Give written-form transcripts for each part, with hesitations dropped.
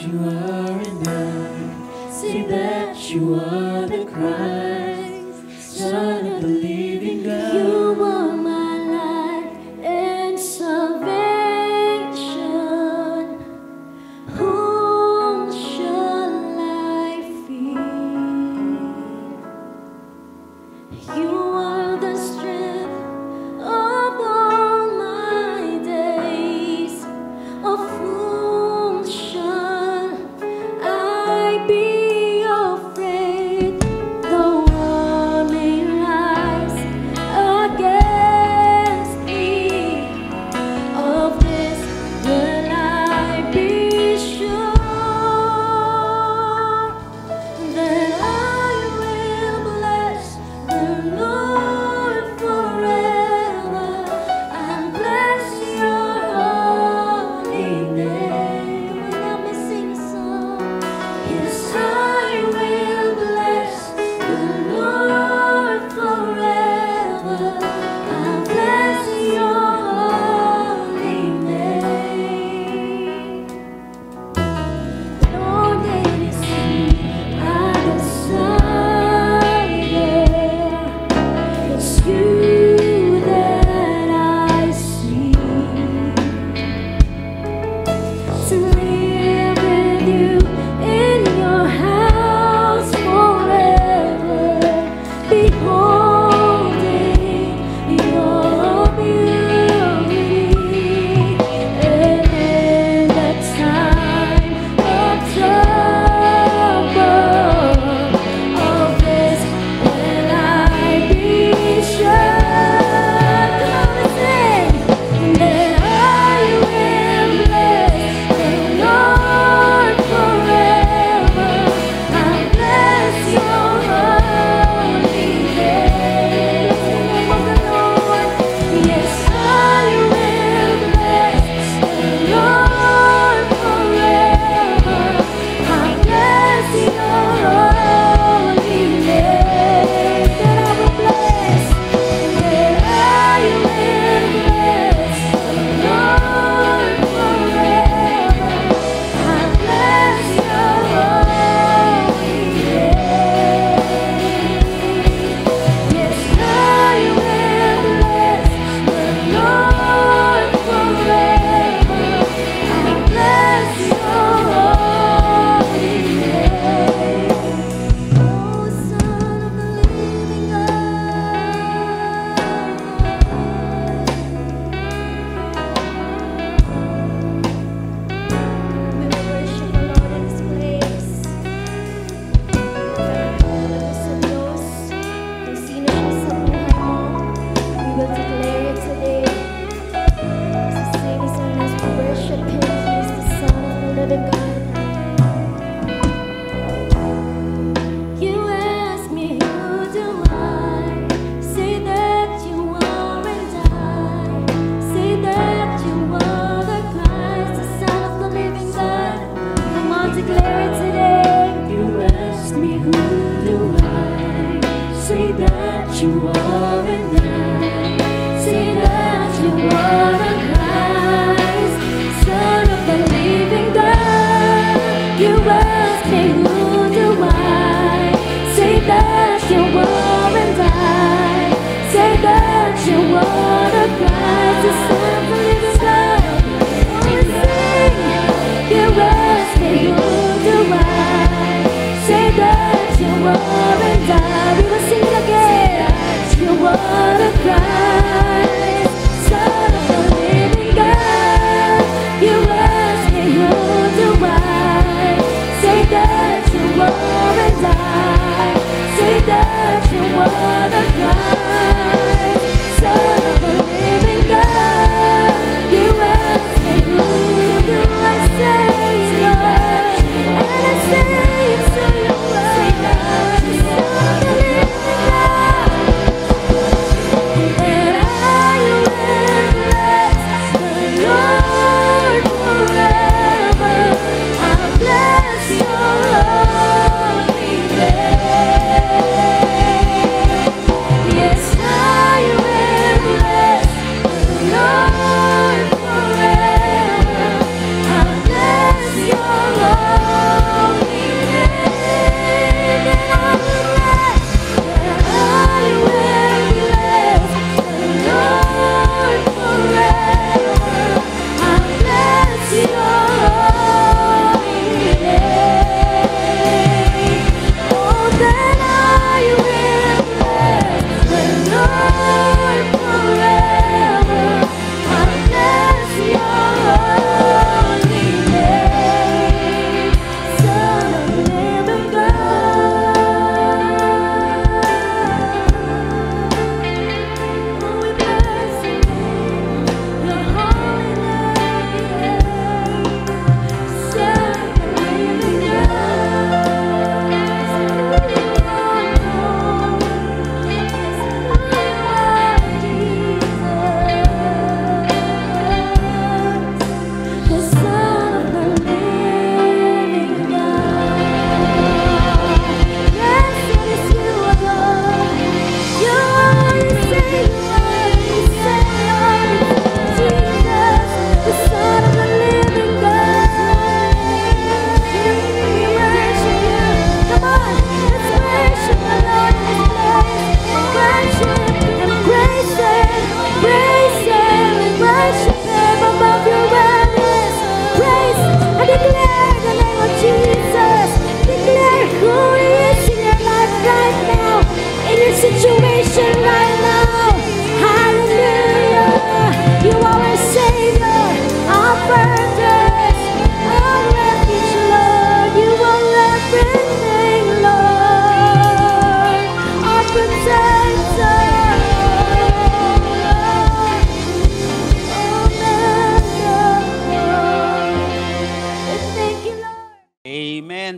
you are enough. Say that you are the Christ, Son of the living God. You are my life and salvation. Whom shall I fear? You are the strength of all my days. Of whom shall I be afraid? The world may rise against me. Of this will I be sure, that I will bless the Lord forever and bless your holy name. Let me sing a song. Yes, I will bless the Lord forever and bless your holy name. Lord, it is you I desire. It's you that I see. To live with you in your house forever, beholding your beauty. And in the time of trouble, of this will I be sure. Come on, sing. That I will bless the Lord forever and bless your holy name. The name of the Lord. Yes, I will bless the Lord forever and bless your holy name. That I will bless. That I will bless the Lord forever and bless your holy name. Yes, I will bless the Lord forever and bless your holy name. Oh, Son of the living God. We will worship the Lord in this place. Sa Diyos, kung sino siya sa buhay mo, we will declare it today. So sing this song as we worship Him. He is the Son of the living God. You ask me, who do I say that you are, and I say that you are the Christ, the Son of the living God. Come on, declare it today. You ask me, who do I say that you are, and I say that you are the Christ, Son of the living God. You ask me, who do I say that you are, and I say that you are the Christ, the Son of the living God. Oh, sing. You ask me, who do I say that you are, and I. We will sing it again. You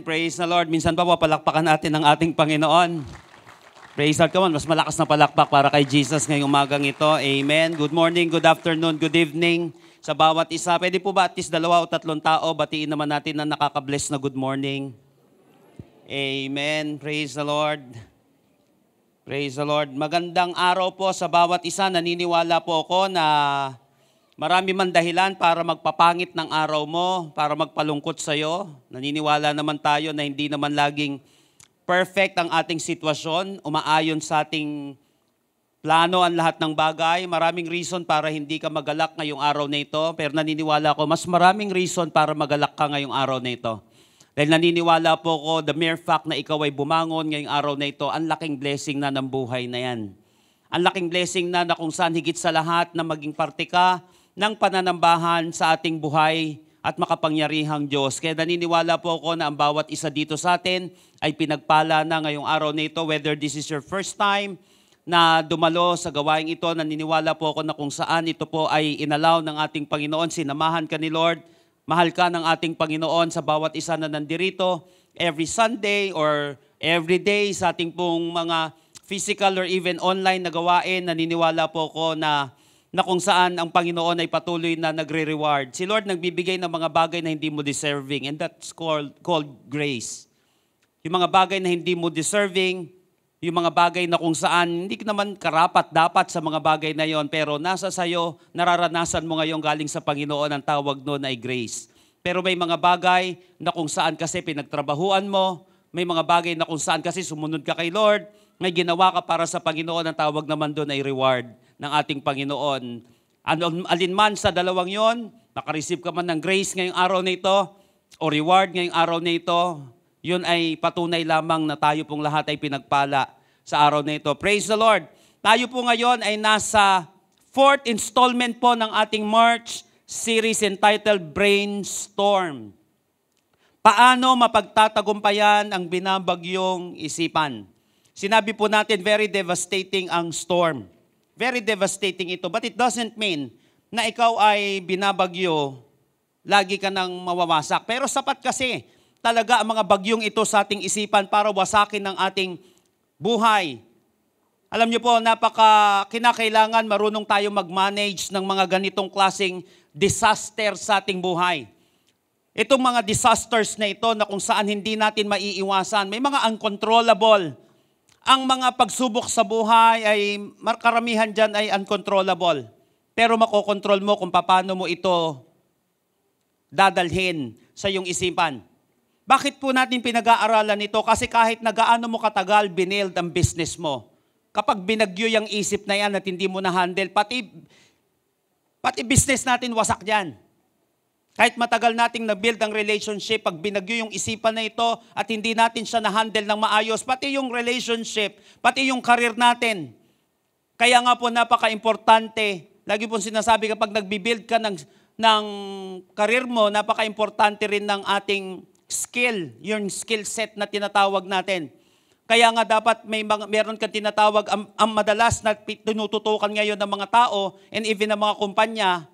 Amen. Praise the Lord. Minsan pa po, palakpakan natin ang ating Panginoon. Praise the Lord. Come on, mas malakas na palakpak para kay Jesus ngayong umagang ito. Amen. Good morning, good afternoon, good evening sa bawat isa. Pwede po ba at least 2 o 3 tao, batiin naman natin na nakaka-bless na good morning. Amen. Praise the Lord. Praise the Lord. Magandang araw po sa bawat isa. Naniniwala po ako na marami man dahilan para magpapangit ng araw mo, para magpalungkot sa'yo. Naniniwala naman tayo na hindi naman laging perfect ang ating sitwasyon, umaayon sa ating plano ang lahat ng bagay. Maraming reason para hindi ka magalak ngayong araw na ito, pero naniniwala ko mas maraming reason para magalak ka ngayong araw na ito. Dahil naniniwala po ko, the mere fact na ikaw ay bumangon ngayong araw na ito, ang laking blessing na ng buhay na yan. Ang laking blessing na kung saan higit sa lahat na maging parte ka ng pananambahan sa ating buhay at makapangyarihang Diyos. Kaya naniniwala po ako na ang bawat isa dito sa atin ay pinagpala na ngayong araw na ito. Whether this is your first time na dumalo sa gawaing ito, naniniwala po ako na kung saan ito po ay inalaw ng ating Panginoon, sinamahan ka ni Lord, mahal ka ng ating Panginoon sa bawat isa na nandirito, every Sunday or every day sa ating pong mga physical or even online na gawain, naniniwala po ako na kung saan ang Panginoon ay patuloy na nagre-reward. Si Lord nagbibigay ng mga bagay na hindi mo deserving, and that's called grace. Yung mga bagay na hindi mo deserving, yung mga bagay na kung saan hindi naman karapat dapat sa mga bagay na yon, pero nasa sayo, nararanasan mo ngayon galing sa Panginoon, ang tawag noon ay grace. Pero may mga bagay na kung saan kasi pinagtrabahuan mo, may mga bagay na kung saan kasi sumunod ka kay Lord, may ginawa ka para sa Panginoon, ang tawag naman doon ay reward ng ating Panginoon. Alinman sa dalawang yon, nakareceive ka man ng grace ngayong araw na ito, o reward ngayong araw na ito, yun ay patunay lamang na tayo pong lahat ay pinagpala sa araw na ito. Praise the Lord! Tayo po ngayon ay nasa 4th installment po ng ating March series entitled Brainstorm. Paano mapagtatagumpayan ang binabagyong isipan? Sinabi po natin, very devastating ang storm. Very devastating ito. But it doesn't mean na ikaw ay binabagyo, lagi ka nang mawawasak. Pero sapat kasi talaga ang mga bagyong ito sa ating isipan para wasakin ng ating buhay. Alam niyo po, kinakailangan marunong tayo mag-manage ng mga ganitong klaseng disaster sa ating buhay. Itong mga disasters na ito na kung saan hindi natin maiiwasan, may mga uncontrollable. Ang mga pagsubok sa buhay ay karamihan dyan ay uncontrollable. Pero makokontrol mo kung paano mo ito dadalhin sa iyong isipan. Bakit po natin pinag-aaralan ito? Kasi kahit na gaano mo katagal binild ang business mo, kapag binagyo yung isip na yan at hindi mo na-handle, pati business natin wasak dyan. Kahit matagal nating na-build ang relationship, pag binagyo yung isipan na ito at hindi natin siya na-handle ng maayos, pati yung relationship, pati yung career natin. Kaya nga po napaka-importante, lagi po sinasabi kapag nagbibuild ka ng career mo, napaka-importante rin ng ating skill, yung skill set na tinatawag natin. Kaya nga dapat meron kang tinatawag, ang madalas na tinututukan ngayon ng mga tao and even ng mga kumpanya,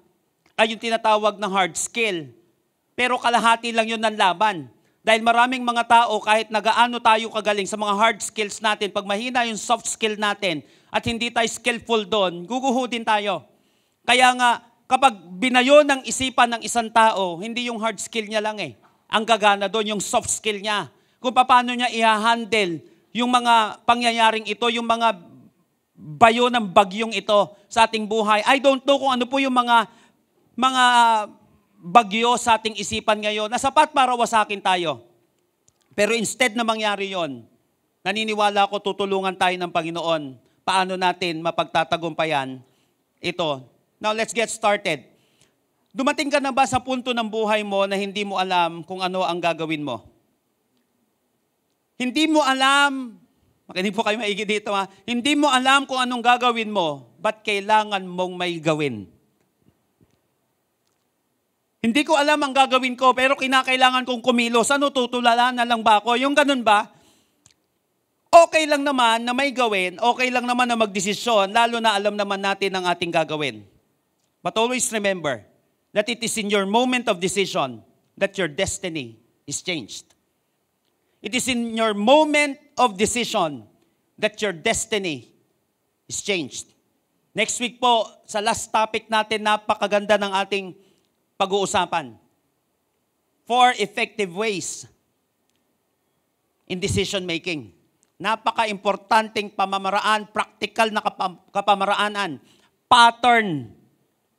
ay yung tinatawag na hard skill. Pero kalahati lang yun ng laban. Dahil maraming mga tao, kahit nagaano tayo kagaling sa mga hard skills natin, pag mahina yung soft skill natin at hindi tayo skillful doon, guguhudin tayo. Kaya nga, kapag binayo ng isipan ng isang tao, hindi yung hard skill niya lang ang gagana doon, yung soft skill niya. Kung paano niya i-handle yung mga pangyayaring ito, yung mga bayo ng bagyong ito sa ating buhay. I don't know kung ano po yung mga bagyo sa ating isipan ngayon na sapat para wasakin tayo. Pero instead na mangyari yon, naniniwala ko tutulungan tayo ng Panginoon. Paano natin mapagtatagumpayan ito? Now let's get started. Dumating ka na ba sa punto ng buhay mo na hindi mo alam kung ano ang gagawin mo? Hindi mo alam, makinig po kayo maigi dito hindi mo alam kung anong gagawin mo, ba't kailangan mong may gawin? Hindi ko alam ang gagawin ko, pero kinakailangan kong kumilos. Ano, tutulala na lang ba ako? Yung ganun ba? Okay lang naman na may gawin, okay lang naman na magdesisyon, lalo na alam naman natin ang ating gagawin. But always remember that it is in your moment of decision that your destiny is changed. It is in your moment of decision that your destiny is changed. Next week po, sa last topic natin, napakaganda ng ating pag-uusapan. 4 effective ways in decision making. Napaka-importanting pamamaraan, practical na kapamaraanan, pattern.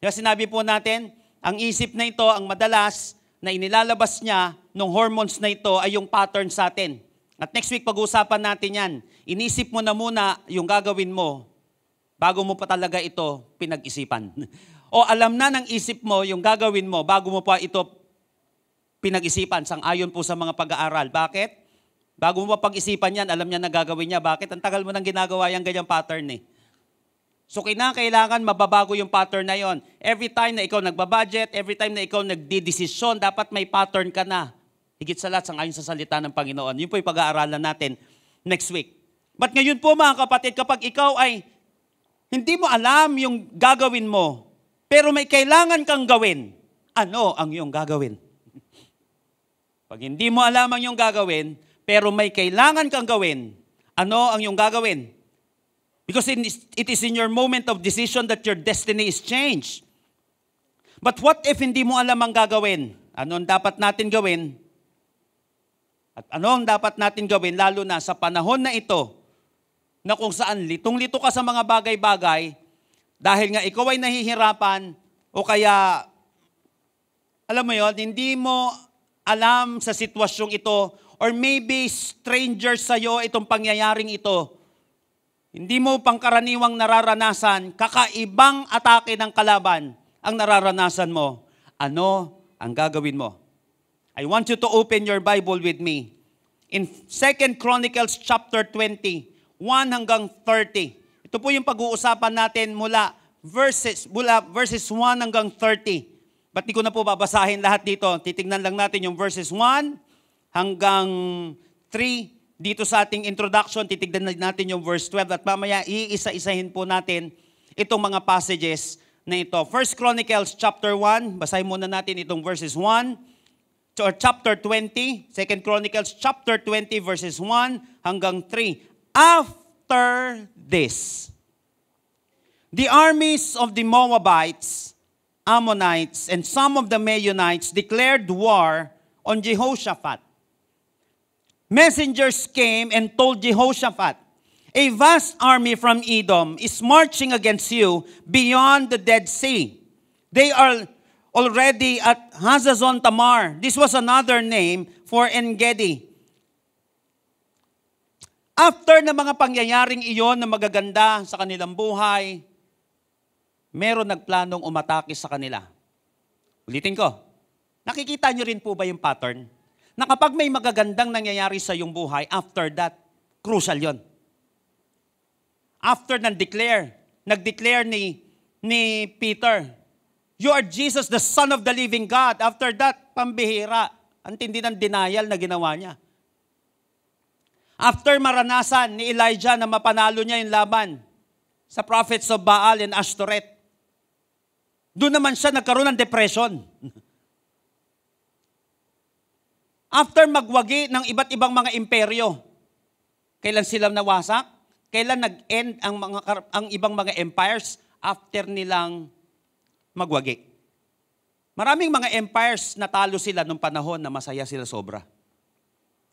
Yung sinabi po natin, ang isip na ito, ang madalas na inilalabas niya ng hormones na ito ay yung pattern sa atin. At next week, pag-uusapan natin yan. Inisip mo na muna yung gagawin mo bago mo pa talaga ito pinag-isipan. O alam na ng isip mo yung gagawin mo bago mo pa ito pinag-isipan, sang-ayon po sa mga pag-aaral. Bakit? Bago mo pa pag-isipan yan, alam niya na gagawin niya. Bakit? Ang tagal mo nang ginagawa yung ganyang pattern eh. So kailangan mababago yung pattern na yon. Every time na ikaw nagbabudget, every time na ikaw nagdidesisyon, dapat may pattern ka na. Higit sa lahat, sang-ayon sa salita ng Panginoon. Yun po yung pag-aaralan natin next week. But ngayon po mga kapatid, kapag ikaw ay hindi mo alam yung gagawin mo, pero may kailangan kang gawin, ano ang iyong gagawin? Pag hindi mo alam ang iyong gagawin, pero may kailangan kang gawin, ano ang iyong gagawin? Because it is in your moment of decision that your destiny is changed. But what if hindi mo alam ang gagawin? Ano ang dapat natin gawin? At ano ang dapat natin gawin, lalo na sa panahon na ito, na kung saan litong-lito ka sa mga bagay-bagay, dahil nga ikaw ay nahihirapan, o kaya, alam mo yun, hindi mo alam sa sitwasyong ito, or maybe stranger sa'yo itong pangyayaring ito. Hindi mo pangkaraniwang nararanasan, kakaibang atake ng kalaban ang nararanasan mo. Ano ang gagawin mo? I want you to open your Bible with me. In 2 Chronicles chapter 20, 1 hanggang 30. Ito po yung pag-uusapan natin mula verses 1 hanggang 30. Ba't di ko na po babasahin lahat dito? Titignan lang natin yung verses 1 hanggang 3. Dito sa ating introduction, titignan natin yung verse 12. At mamaya, iisa-isahin po natin itong mga passages na ito. 1 Chronicles chapter 1, basahin muna natin itong verses 1. Or chapter 20, 2 Chronicles chapter 20, verses 1 hanggang 3. After this, the armies of the Moabites, Ammonites, and some of the Meunites declared war on Jehoshaphat. Messengers came and told Jehoshaphat, "A vast army from Edom is marching against you beyond the Dead Sea. They are already at Hazazon Tamar." This was another name for En-Gedi. After na mga pangyayaring iyon na magaganda sa kanilang buhay, meron nagplanong umatake sa kanila. Ulitin ko, nakikita nyo rin po ba yung pattern? Na kapag may magagandang nangyayari sa iyong buhay, after that, crucial yon. After nag-declare ni Peter, "You are Jesus, the Son of the living God." After that, pambihira. Ang tindi ng denial na ginawa niya. After maranasan ni Elijah na mapanalo niya yung laban sa prophets of Baal and Ashtoreth, doon naman siya nagkaroon ng depression. After magwagi ng iba't ibang mga imperyo, kailan sila nawasak? Kailan nag-end ang ibang mga empires? After nilang magwagi. Maraming mga empires natalo sila nung panahon na masaya sila sobra.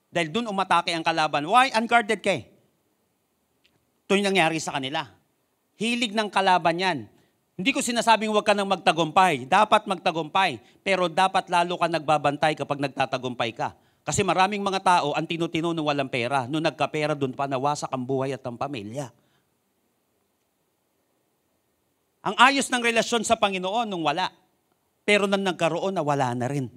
Dahil doon umatake ang kalaban. Why? Unguarded ka eh. Ito yung nangyari sa kanila. Hilig ng kalaban yan. Hindi ko sinasabing huwag ka nang magtagumpay. Dapat magtagumpay. Pero dapat lalo ka nagbabantay kapag nagtatagumpay ka. Kasi maraming mga tao ang tinutino nung walang pera. Nung nagkapera, doon pa nawasak ang buhay at ang pamilya. Ang ayos ng relasyon sa Panginoon nung wala. Pero nang nagkaroon na wala na rin.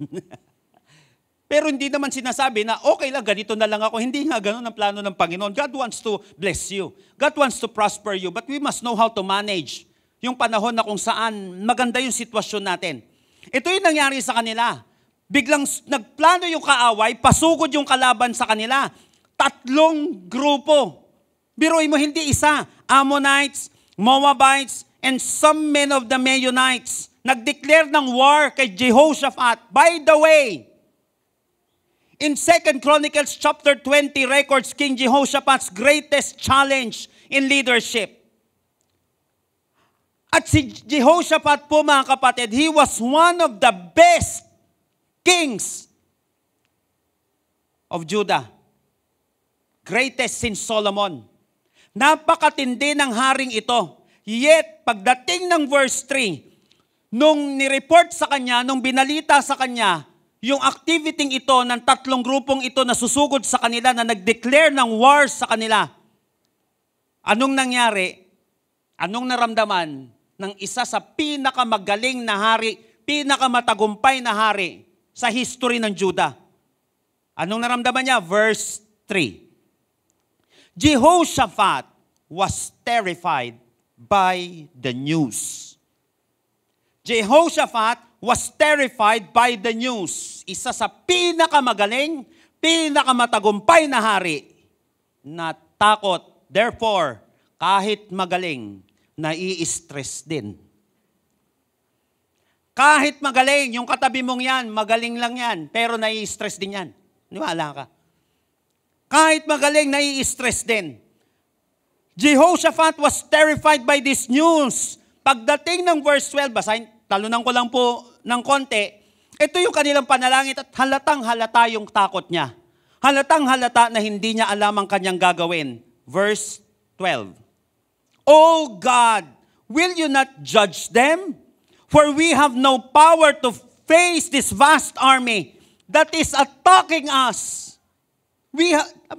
Pero hindi naman sinasabi na okay lang, ganito na lang ako. Hindi nga ganun ang plano ng Panginoon. God wants to bless you. God wants to prosper you. But we must know how to manage yung panahon na kung saan maganda yung sitwasyon natin. Ito yung nangyari sa kanila. Biglang nagplano yung kaaway, pasugod yung kalaban sa kanila. 3 grupo. Biruin mo, hindi isa. Ammonites, Moabites, and some men of the Meunites. Nag-declare ng war kay Jehoshaphat. By the way, In 2 Chronicles chapter 20 records King Jehoshaphat's greatest challenge in leadership. At si Jehoshaphat po mga kapatid, he was one of the best kings of Judah. Greatest since Solomon. Napakatindi ng haring ito. Yet, pagdating ng verse 3, nung nireport sa kanya, nung binalita sa kanya, yung activity ito ng tatlong grupong ito na susugod sa kanila, na nag-declare ng wars sa kanila, anong nangyari? Anong naramdaman ng isa sa pinakamagaling na hari, pinakamatagumpay na hari sa history ng Judah? Anong naramdaman niya? Verse 3. Jehoshaphat was terrified by the news. Jehoshaphat was terrified by the news. Isa sa pinakamagaling, pinakamatagumpay na hari na takot. Therefore, kahit magaling, nai-stress din. Kahit magaling, yung katabi mong yan, magaling lang yan, pero nai-stress din yan. Niwala ka. Kahit magaling, nai-stress din. Jehoshaphat was terrified by this news. Pagdating ng verse 12, basahin, talunan ko lang po ng konti, ito yung kanilang panalangin at halatang halata yung takot niya. Halatang halata na hindi niya alam ang kanyang gagawin. Verse 12. O God, will you not judge them? For we have no power to face this vast army that is attacking us.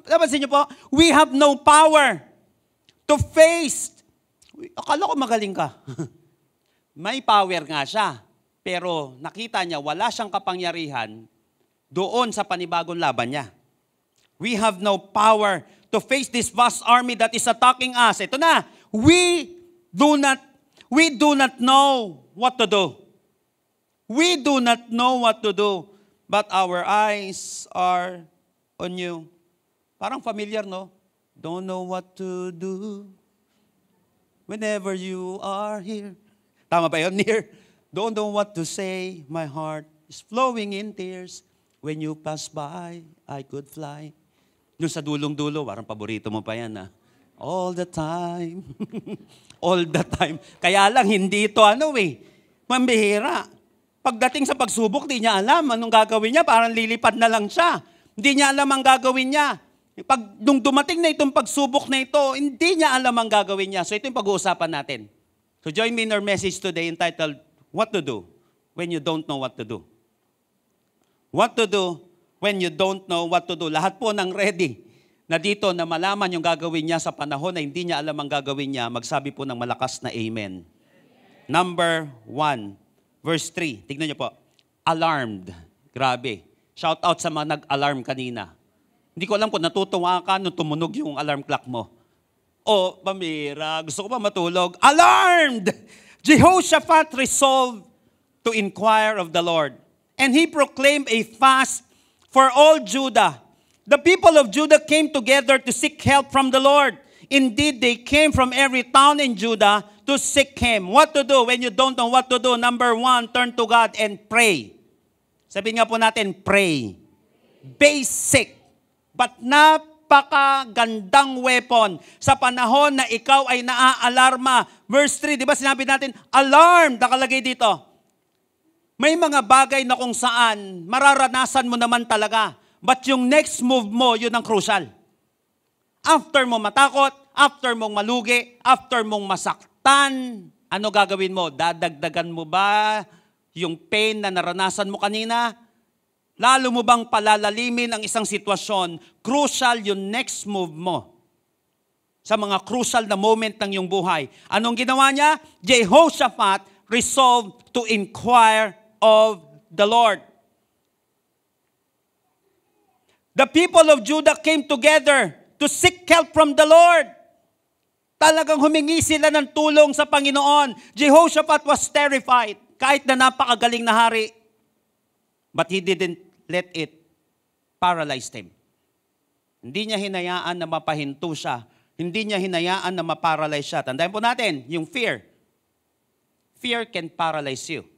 Napansin niyo po, we have no power to face. Akala ko magaling ka. May power nga siya, pero nakita niya wala siyang kapangyarihan doon sa panibagong laban niya. We have no power to face this vast army that is attacking us. Ito na, we do not know what to do. We do not know what to do, but our eyes are on you. Parang familiar, no? Don't know what to do whenever you are here. Tama ba yun? Near. Don't know what to say. My heart is flowing in tears. When you pass by, I could fly. Doon sa dulong-dulo, parang paborito mo pa yan, ha? All the time. All the time. Kaya lang, hindi ito mambihira. Pagdating sa pagsubok, di niya alam anong gagawin niya. Parang lilipad na lang siya. Hindi niya alam ang gagawin niya. Nung dumating na itong pagsubok na ito, hindi niya alam ang gagawin niya. So ito yung pag-uusapan natin. So join me in our message today entitled, What to Do When You Don't Know What to Do. What to do when you don't know what to do. Lahat po ng ready na dito na malaman yung gagawin niya sa panahon na hindi niya alam ang gagawin niya, magsabi po ng malakas na amen. Number 1, verse 3. Tignan niyo po. Alarmed. Grabe. Shout out sa mga nag-alarm kanina. Hindi ko alam kung natutuwa ka nung tumunog yung alarm clock mo. O, pamira, gusto ko pa matulog. Alarmed! Jehoshaphat resolved to inquire of the Lord. And he proclaimed a fast for all Judah. The people of Judah came together to seek help from the Lord. Indeed, they came from every town in Judah to seek Him. What to do when you don't know what to do? Number 1, turn to God and pray. Sabihin nga po natin, pray. Basic, but napakagandang weapon sa panahon na ikaw ay naaalarma. Verse 3, di ba sinabi natin, alarm, nakalagay dito. May mga bagay na kung saan mararanasan mo naman talaga. But yung next move mo, yun ang crucial. After mo matakot, after mong malugi, after mong masaktan, ano gagawin mo? Dadagdagan mo ba yung pain na naranasan mo kanina? Lalo mo bang palalalimin ang isang sitwasyon? Crucial yung next move mo. Sa mga crucial na moment ng iyong buhay. Anong ginawa niya? Jehoshaphat resolved to inquire of the Lord. The people of Judah came together to seek help from the Lord. Talagang humingi sila ng tulong sa Panginoon. Jehoshaphat was terrified, kahit na napakagaling na hari. But he didn't let it paralyze him. Hindi niya hinayaan na mapahinto siya. Hindi niya hinayaan na maparalyze siya. Tandaan po natin, yung fear. Fear can paralyze you.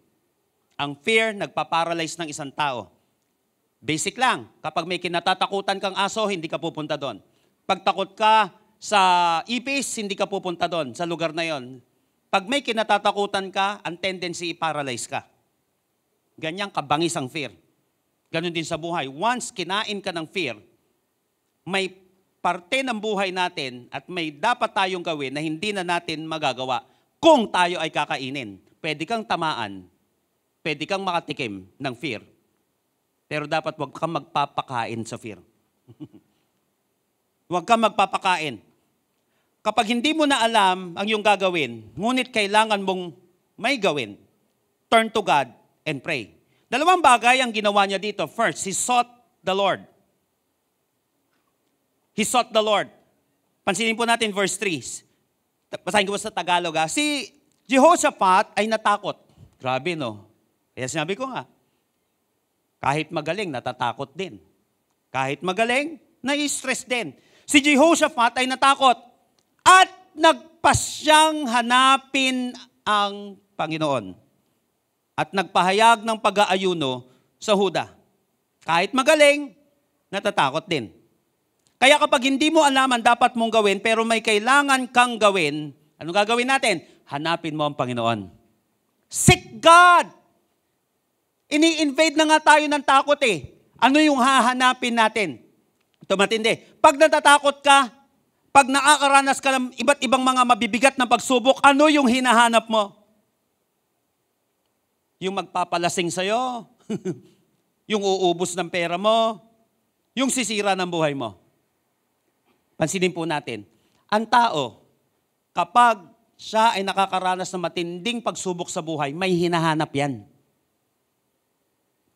Ang fear, nagpaparalyze ng isang tao. Basic lang. Kapag may kinatatakutan kang aso, hindi ka pupunta doon. Pag takot ka sa ipis, hindi ka pupunta doon, sa lugar na yon. Pag may kinatatakutan ka, ang tendency i-paralyze ka. Ganyang kabangis ang fear. Ganon din sa buhay. Once kinain ka ng fear, may parte ng buhay natin at may dapat tayong gawin na hindi na natin magagawa kung tayo ay kakainin. Pwede kang tamaan, pwede kang makatikim ng fear, pero dapat huwag kang magpapakain sa fear. Huwag kang magpapakain. Kapag hindi mo na alam ang iyong gagawin, ngunit kailangan mong may gawin, turn to God and pray. Dalawang bagay ang ginawa niya dito. First, he sought the Lord. He sought the Lord. Pansinin po natin verse 3. Basahin ko sa Tagalog. Si Jehoshaphat ay natakot. Grabe, no? Kaya sinabi ko nga, kahit magaling, natatakot din. Kahit magaling, nai-stress din. Si Jehoshaphat ay natakot at nagpasyang hanapin ang Panginoon at nagpahayag ng pag-aayuno sa Huda. Kahit magaling, natatakot din. Kaya kapag hindi mo alam ang dapat mong gawin, pero may kailangan kang gawin, anong gagawin natin? Hanapin mo ang Panginoon. Seek God! Ini-invade na nga tayo ng takot eh. Ano yung hahanapin natin? Ito matindi. Pag natatakot ka, pag nakakaranas ka ng iba't ibang mga mabibigat na pagsubok, ano yung hinahanap mo? Yung magpapalasing sa'yo? Yung uubos ng pera mo? Yung sisira ng buhay mo? Pansinin po natin, ang tao, kapag siya ay nakakaranas ng matinding pagsubok sa buhay, may hinahanap yan.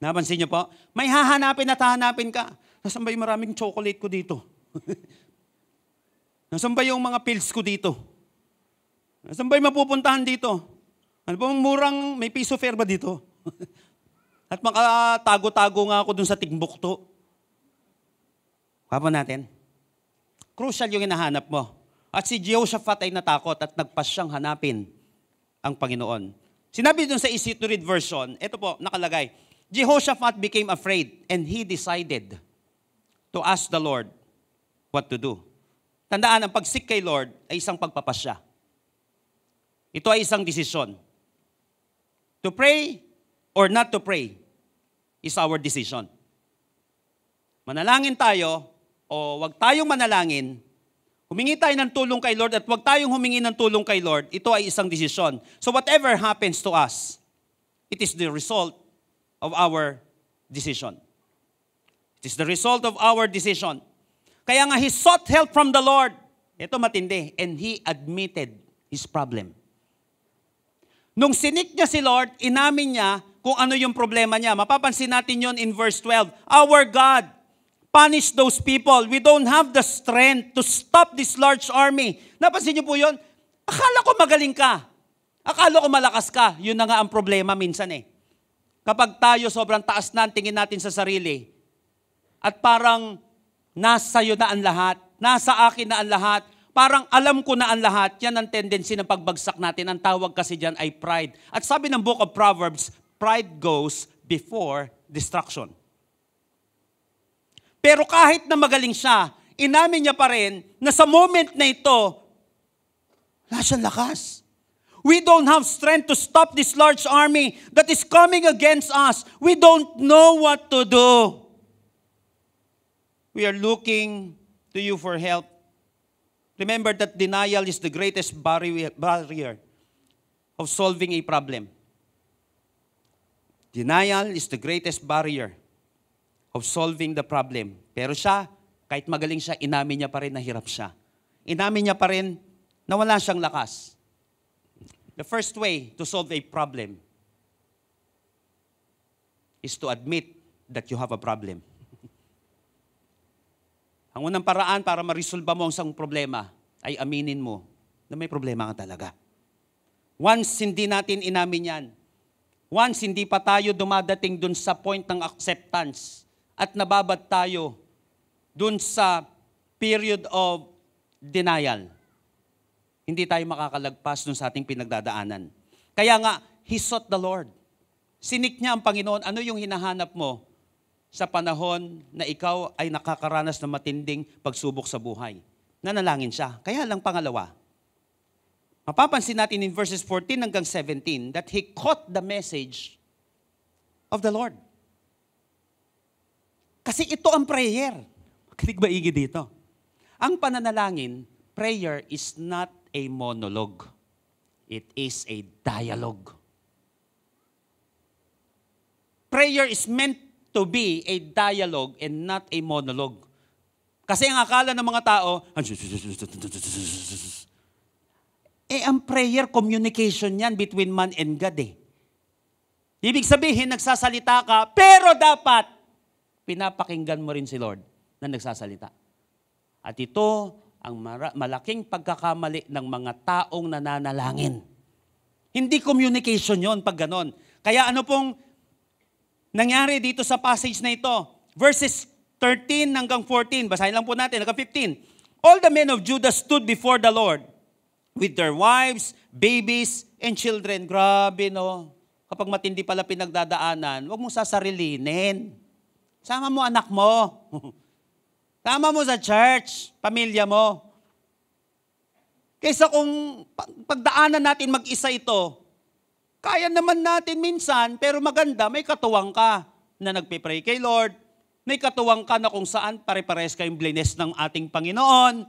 Napansin niyo po? May hahanapin at hahanapin ka. Nasaan ba yung maraming chocolate ko dito? Nasaan ba yung mga pills ko dito? Nasaan ba yung mapupuntahan dito? Ano ba murang may piso fare ba dito? At makatago-tago nga ako dun sa Timbuktu. Kapa natin? Crucial yung hinahanap mo. At si Jehoshaphat ay natakot at nagpasyang hanapin ang Panginoon. Sinabi dun sa easy to read version, ito po, nakalagay, Jehoshaphat became afraid and he decided to ask the Lord what to do. Tandaan, ang pag-seek kay Lord ay isang pagpapasya. Ito ay isang desisyon. To pray or not to pray is our decision. Manalangin tayo o wag tayong manalangin, humingi tayo ng tulong kay Lord at wag tayong humingi ng tulong kay Lord, ito ay isang desisyon. So whatever happens to us, it is the result of our decision. It is the result of our decision. Kaya nga, he sought help from the Lord. Ito matindi. And he admitted his problem. Nung sinik niya si Lord, inamin niya kung ano yung problema niya. Mapapansin natin yon in verse 12. Our God, punish those people. We don't have the strength to stop this large army. Napansin niyo po yun? Akala ko magaling ka. Akala ko malakas ka. Yun na nga ang problema minsan eh. Kapag tayo sobrang taas na ang tingin natin sa sarili, at parang nasa iyo na ang lahat, nasa akin na ang lahat, parang alam ko na ang lahat, yan ang tendency ng pagbagsak natin. Ang tawag kasi dyan ay pride. At sabi ng Book of Proverbs, pride goes before destruction. Pero kahit na magaling siya, inamin niya pa rin na sa moment na ito, wala siyang lakas. We don't have strength to stop this large army that is coming against us. We don't know what to do. We are looking to you for help. Remember that denial is the greatest barrier of solving a problem. Denial is the greatest barrier of solving the problem. Pero siya, kahit magaling siya, inamin niya pa rin na hirap siya. Inamin niya pa rin na wala siyang lakas. The first way to solve a problem is to admit that you have a problem. Ang unang paraan para ma-resolve mo ang isang problema ay aminin mo na may problema ka talaga. Once hindi natin inamin yan, once hindi pa tayo dumadating dun sa point ng acceptance at nababad tayo dun sa period of denial, hindi tayo makakalagpas dun sa ating pinagdadaanan. Kaya nga, he sought the Lord. Sinik niya ang Panginoon. Ano yung hinahanap mo sa panahon na ikaw ay nakakaranas ng matinding pagsubok sa buhay. Nanalangin siya. Kaya lang pangalawa, mapapansin natin in verses 14 hanggang 17 that he caught the message of the Lord. Kasi ito ang prayer. Kinig ba igi dito? Ang pananalangin, prayer is not a monologue. It is a dialogue. Prayer is meant to be a dialogue and not a monologue. Kasi ang akala ng mga tao, ang prayer, communication yan between man and God eh. Ibig sabihin, nagsasalita ka, pero dapat pinapakinggan mo rin si Lord na nagsasalita. At ito ang malaking pagkakamali ng mga taong nananalangin. Hindi communication yon pag ganon. Kaya ano pong nangyari dito sa passage na ito? Verses 13 hanggang 14. Basahin lang po natin, hanggang 15. All the men of Judah stood before the Lord with their wives, babies, and children. Grabe no. Kapag matindi pala pinagdadaanan, huwag mong sasarilinin. Sama mo anak mo. Sama mo sa church, pamilya mo. Kaysa kung pagdaanan natin mag-isa ito, kaya naman natin minsan, pero maganda, may katuwang ka na nagpipray kay Lord. May katuwang ka na kung saan pare-pares kayong blines ng ating Panginoon.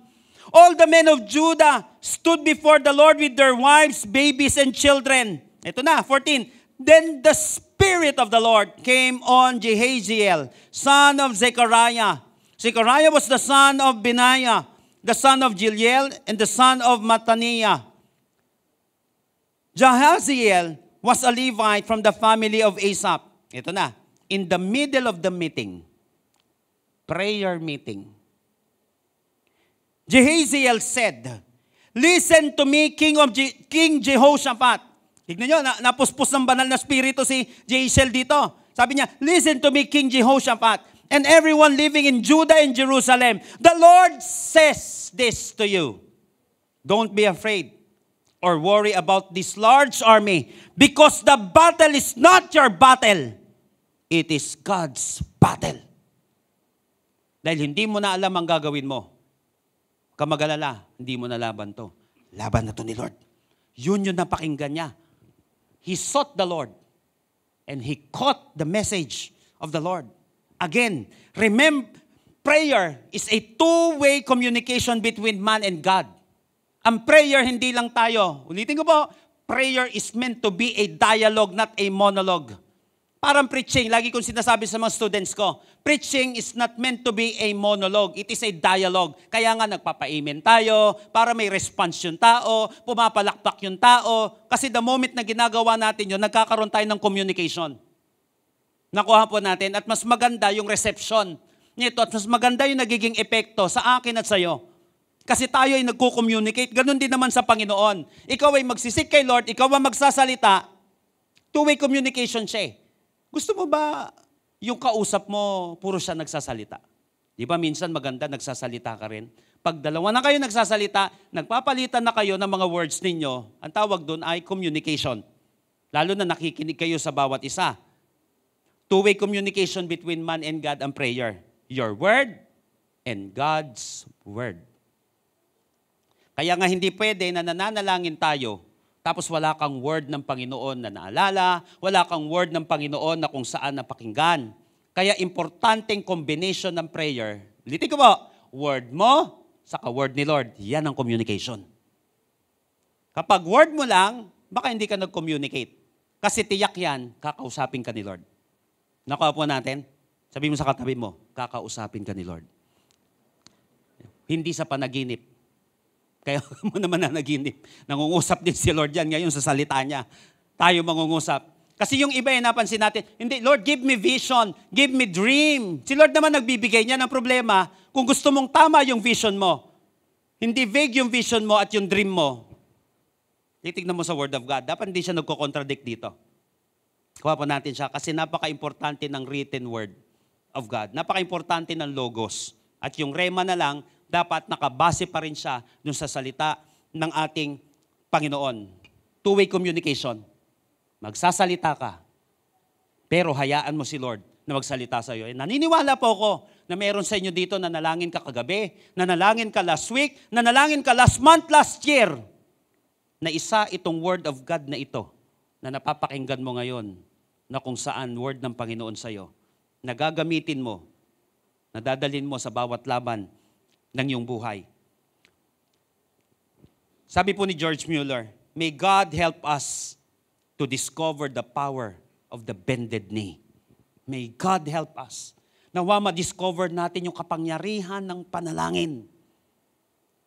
All the men of Judah stood before the Lord with their wives, babies, and children. Ito na, 14. Then the Spirit of the Lord came on Jehaziel, son of Zechariah. Zechariah was the son of Benaiah, the son of Jiliel, and the son of Mattaniah. Jehaziel was a Levite from the family of Asaph. Ito na, in the middle of the meeting, prayer meeting, Jehaziel said, "Listen to me, King Jehoshaphat." Tignan nyo, napuspos ng banal na spirito si Jehaziel dito. Sabi niya, "Listen to me, King Jehoshaphat, and everyone living in Judah and Jerusalem. The Lord says this to you. Don't be afraid or worry about this large army, because the battle is not your battle. It is God's battle." Dahil hindi mo na alam ang gagawin mo. Kamagalala, hindi mo na laban to. Laban na to ni Lord. Yun yung napakinggan niya. He sought the Lord and he caught the message of the Lord. Again, remember, prayer is a two-way communication between man and God. Ang prayer, hindi lang tayo. Ulitin ko po, prayer is meant to be a dialogue, not a monologue. Parang preaching, lagi kong sinasabi sa mga students ko, preaching is not meant to be a monologue. It is a dialogue. Kaya nga nagpapa-amen tayo, para may response yung tao, pumapalakpak yung tao. Kasi the moment na ginagawa natin yun, nagkakaroon tayo ng communication. Nakuha po natin at mas maganda yung reception nito at mas maganda yung nagiging epekto sa akin at sa iyo. Kasi tayo ay nagko-communicate. Ganon din naman sa Panginoon. Ikaw ay magsisik kay Lord, ikaw ay magsasalita, two-way communication siya eh. Gusto mo ba yung kausap mo, puro siya nagsasalita? Di ba minsan maganda nagsasalita ka rin? Pag dalawa na kayo nagsasalita, nagpapalitan na kayo ng mga words ninyo, ang tawag doon ay communication. Lalo na nakikinig kayo sa bawat isa. Two-way communication between man and God ang prayer. Your word and God's word. Kaya nga hindi pwede na nananalangin tayo, tapos wala kang word ng Panginoon na naalala, wala kang word ng Panginoon na kung saan napakinggan. Kaya importanteng combination ng prayer. Ulitin ko po, word mo, saka word ni Lord. Yan ang communication. Kapag word mo lang, baka hindi ka nag-communicate. Kasi tiyak yan, kakausapin ka ni Lord. Nakuha po natin? Sabi mo sa katabi mo, kakausapin ka ni Lord. Hindi sa panaginip. Kaya mo naman nanaginip. Nangungusap din si Lord yan ngayon sa salita niya. Tayo mangungusap. Kasi yung iba napansin natin, hindi, Lord, give me vision, give me dream. Si Lord naman nagbibigay niya ng problema kung gusto mong tama yung vision mo. Hindi vague yung vision mo at yung dream mo. Titignan mo sa Word of God. Dapat hindi siya nagko-contradict dito. Kuha po natin siya kasi napaka-importante ng written Word of God. Napaka-importante ng logos. At yung rema na lang, dapat nakabase pa rin siya dun sa salita ng ating Panginoon. Two-way communication. Magsasalita ka, pero hayaan mo si Lord na magsalita sa iyo. Naniniwala po ako na meron sa inyo dito na nalangin ka kagabi, na nalangin ka last week, na nalangin ka last month, last year, na isa itong word of God na ito, na napapakinggan mo ngayon, na kung saan word ng Panginoon sa iyo, na gagamitin mo, na dadalhin mo sa bawat laban ng iyong buhay. Sabi po ni George Mueller, may God help us to discover the power of the bended knee. May God help us. Nawa ma-discover natin yung kapangyarihan ng panalangin.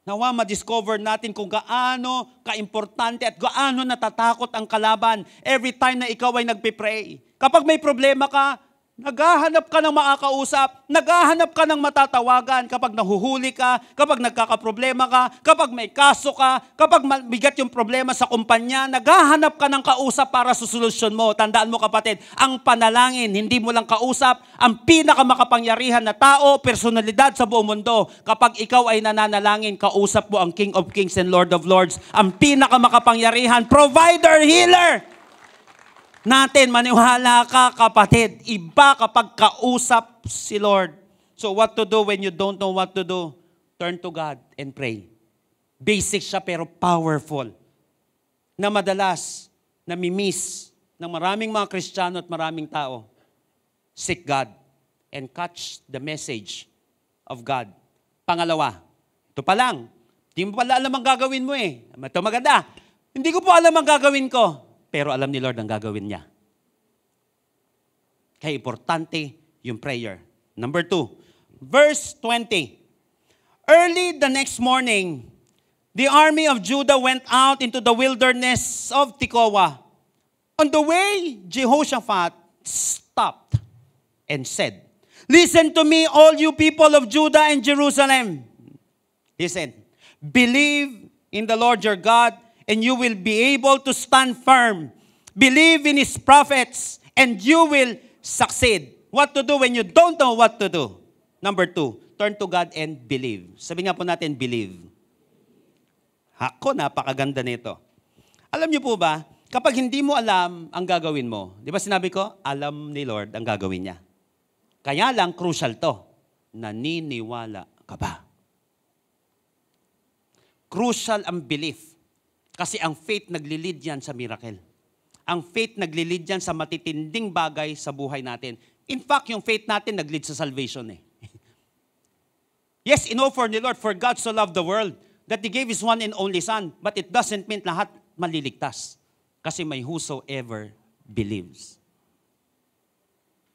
Nawa ma-discover natin kung gaano kaimportante at gaano natatakot ang kalaban every time na ikaw ay nagpipray. Kapag may problema ka, naghahanap ka ng makakausap, naghahanap ka ng matatawagan kapag nahuhuli ka, kapag nagkakaproblema ka, kapag may kaso ka, kapag bigat yung problema sa kumpanya, naghahanap ka ng kausap para sa solusyon mo. Tandaan mo kapatid, ang panalangin, hindi mo lang kausap, ang pinakamakapangyarihan na tao, personalidad sa buong mundo. Kapag ikaw ay nananalangin, kausap mo ang King of Kings and Lord of Lords, ang pinakamakapangyarihan, provider, healer. Natin, maniwala ka kapatid, iba kapag kausap si Lord. So what to do when you don't know what to do? Turn to God and pray. Basic siya pero powerful. Na madalas, namimiss ng maraming mga Kristiyano at maraming tao. Seek God and catch the message of God. Pangalawa, ito pa lang, hindi mo pala alam ang gagawin mo eh. Ito maganda. Hindi ko po alam ang gagawin ko. Pero alam ni Lord ang gagawin niya. Kaya importante yung prayer. Number 2, verse 20. Early the next morning, the army of Judah went out into the wilderness of Tekoa. On the way, Jehoshaphat stopped and said, "Listen to me, all you people of Judah and Jerusalem." Listen, believe in the Lord your God, and you will be able to stand firm. Believe in His prophets, and you will succeed. What to do when you don't know what to do? Number 2, turn to God and believe. Sabi nga po natin, believe. Ako, napakaganda nito. Alam niyo po ba, kapag hindi mo alam ang gagawin mo, di ba sinabi ko, alam ni Lord ang gagawin niya. Kaya lang, crucial to, naniniwala ka ba? Crucial ang belief. Kasi ang faith naglilid yan sa miracle. Ang faith naglilid yan sa matitinding bagay sa buhay natin. In fact, yung faith natin naglid sa salvation eh. Yes, for the Lord, for God so loved the world, that He gave His one and only Son. But it doesn't mean lahat maliligtas. Kasi may whosoever believes.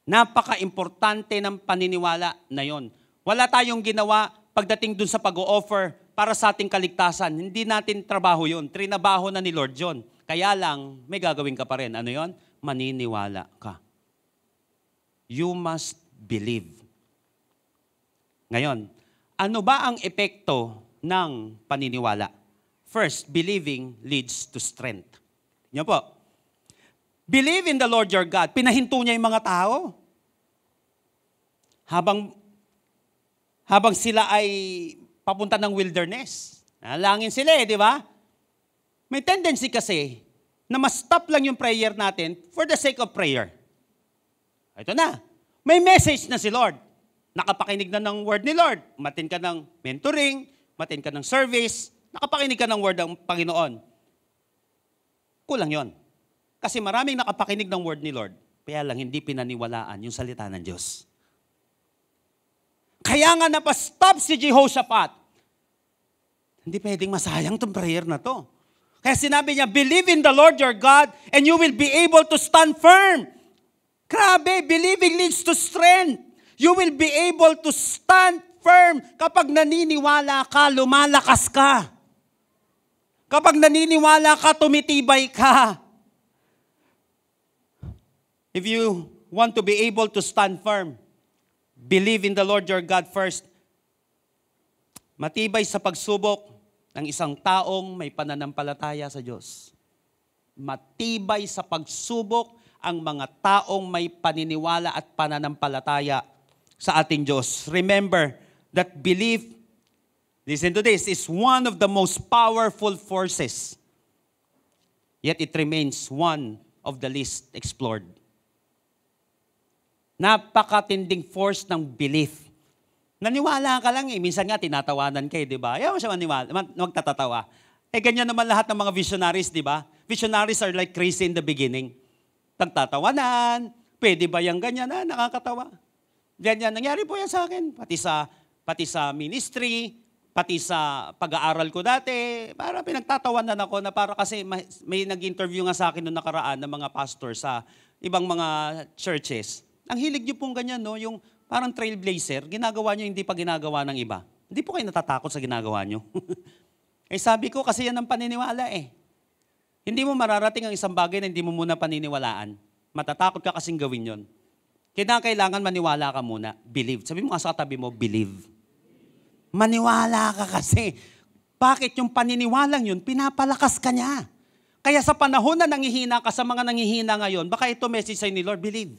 Napaka-importante ng paniniwala na yon. Wala tayong ginawa pagdating dun sa pag-o-offer para sa ating kaligtasan. Hindi natin trabaho yun. Trinabaho na ni Lord John. Kaya lang, may gagawin ka pa rin. Ano yon? Maniniwala ka. You must believe. Ngayon, ano ba ang epekto ng paniniwala? First, believing leads to strength. Yan po. Believe in the Lord your God. Pinahinto niya yung mga tao. Habang sila ay papunta ng wilderness. Nalangin sila di ba? May tendency kasi na ma-stop lang yung prayer natin for the sake of prayer. Ito na. May message na si Lord. Nakapakinig na ng word ni Lord. Matin ka ng mentoring, matin ka ng service, nakapakinig ka ng word ng Panginoon. Kulang yon. Kasi maraming nakapakinig ng word ni Lord, kaya lang hindi pinaniwalaan yung salita ng Diyos. Kaya nga napastop si Jehoshaphat. Hindi pwedeng masayang itong prayer na to. Kaya sinabi niya, believe in the Lord your God and you will be able to stand firm. Grabe, believing leads to strength. You will be able to stand firm. Kapag naniniwala ka, lumalakas ka. Kapag naniniwala ka, tumitibay ka. If you want to be able to stand firm, believe in the Lord your God first. Matibay sa pagsubok ng isang taong may pananampalataya sa Diyos. Matibay sa pagsubok ang mga taong may paniniwala at pananampalataya sa ating Diyos. Remember that belief, listen to this, is one of the most powerful forces. Yet it remains one of the least explored. Napakatinding force ng belief. Naniwala ka lang eh. Minsan nga tinatawanan kayo, di ba? Ayaw mo siya maniwala, magtatatawa. Eh ganyan naman lahat ng mga visionaries, di ba? Visionaries are like crazy in the beginning. Nagtatawanan, pwede ba yung ganyan? Nakakatawa. Ganyan, nangyari po yan sa akin. Pati sa ministry, pati sa pag-aaral ko dati, para pinagtatawanan ako na para kasi may nag-interview nga sa akin noong nakaraan ng mga pastor sa ibang mga churches. Ang hilig niyo pong ganyan, no? Yung parang trailblazer, ginagawa niyo hindi pa ginagawa ng iba. Hindi po kayo natatakot sa ginagawa niyo. Eh sabi ko, kasi yan ang paniniwala eh. Hindi mo mararating ang isang bagay na hindi mo muna paniniwalaan. Matatakot ka kasing gawin yon. Kailangan maniwala ka muna. Believe. Sabi mo nga sa katabi mo, believe. Maniwala ka kasi. Bakit yung paniniwalang yun, pinapalakas ka niya. Kaya sa panahon na nangihina ka sa mga nangihina ngayon, baka ito message sa'yo ni Lord, believe.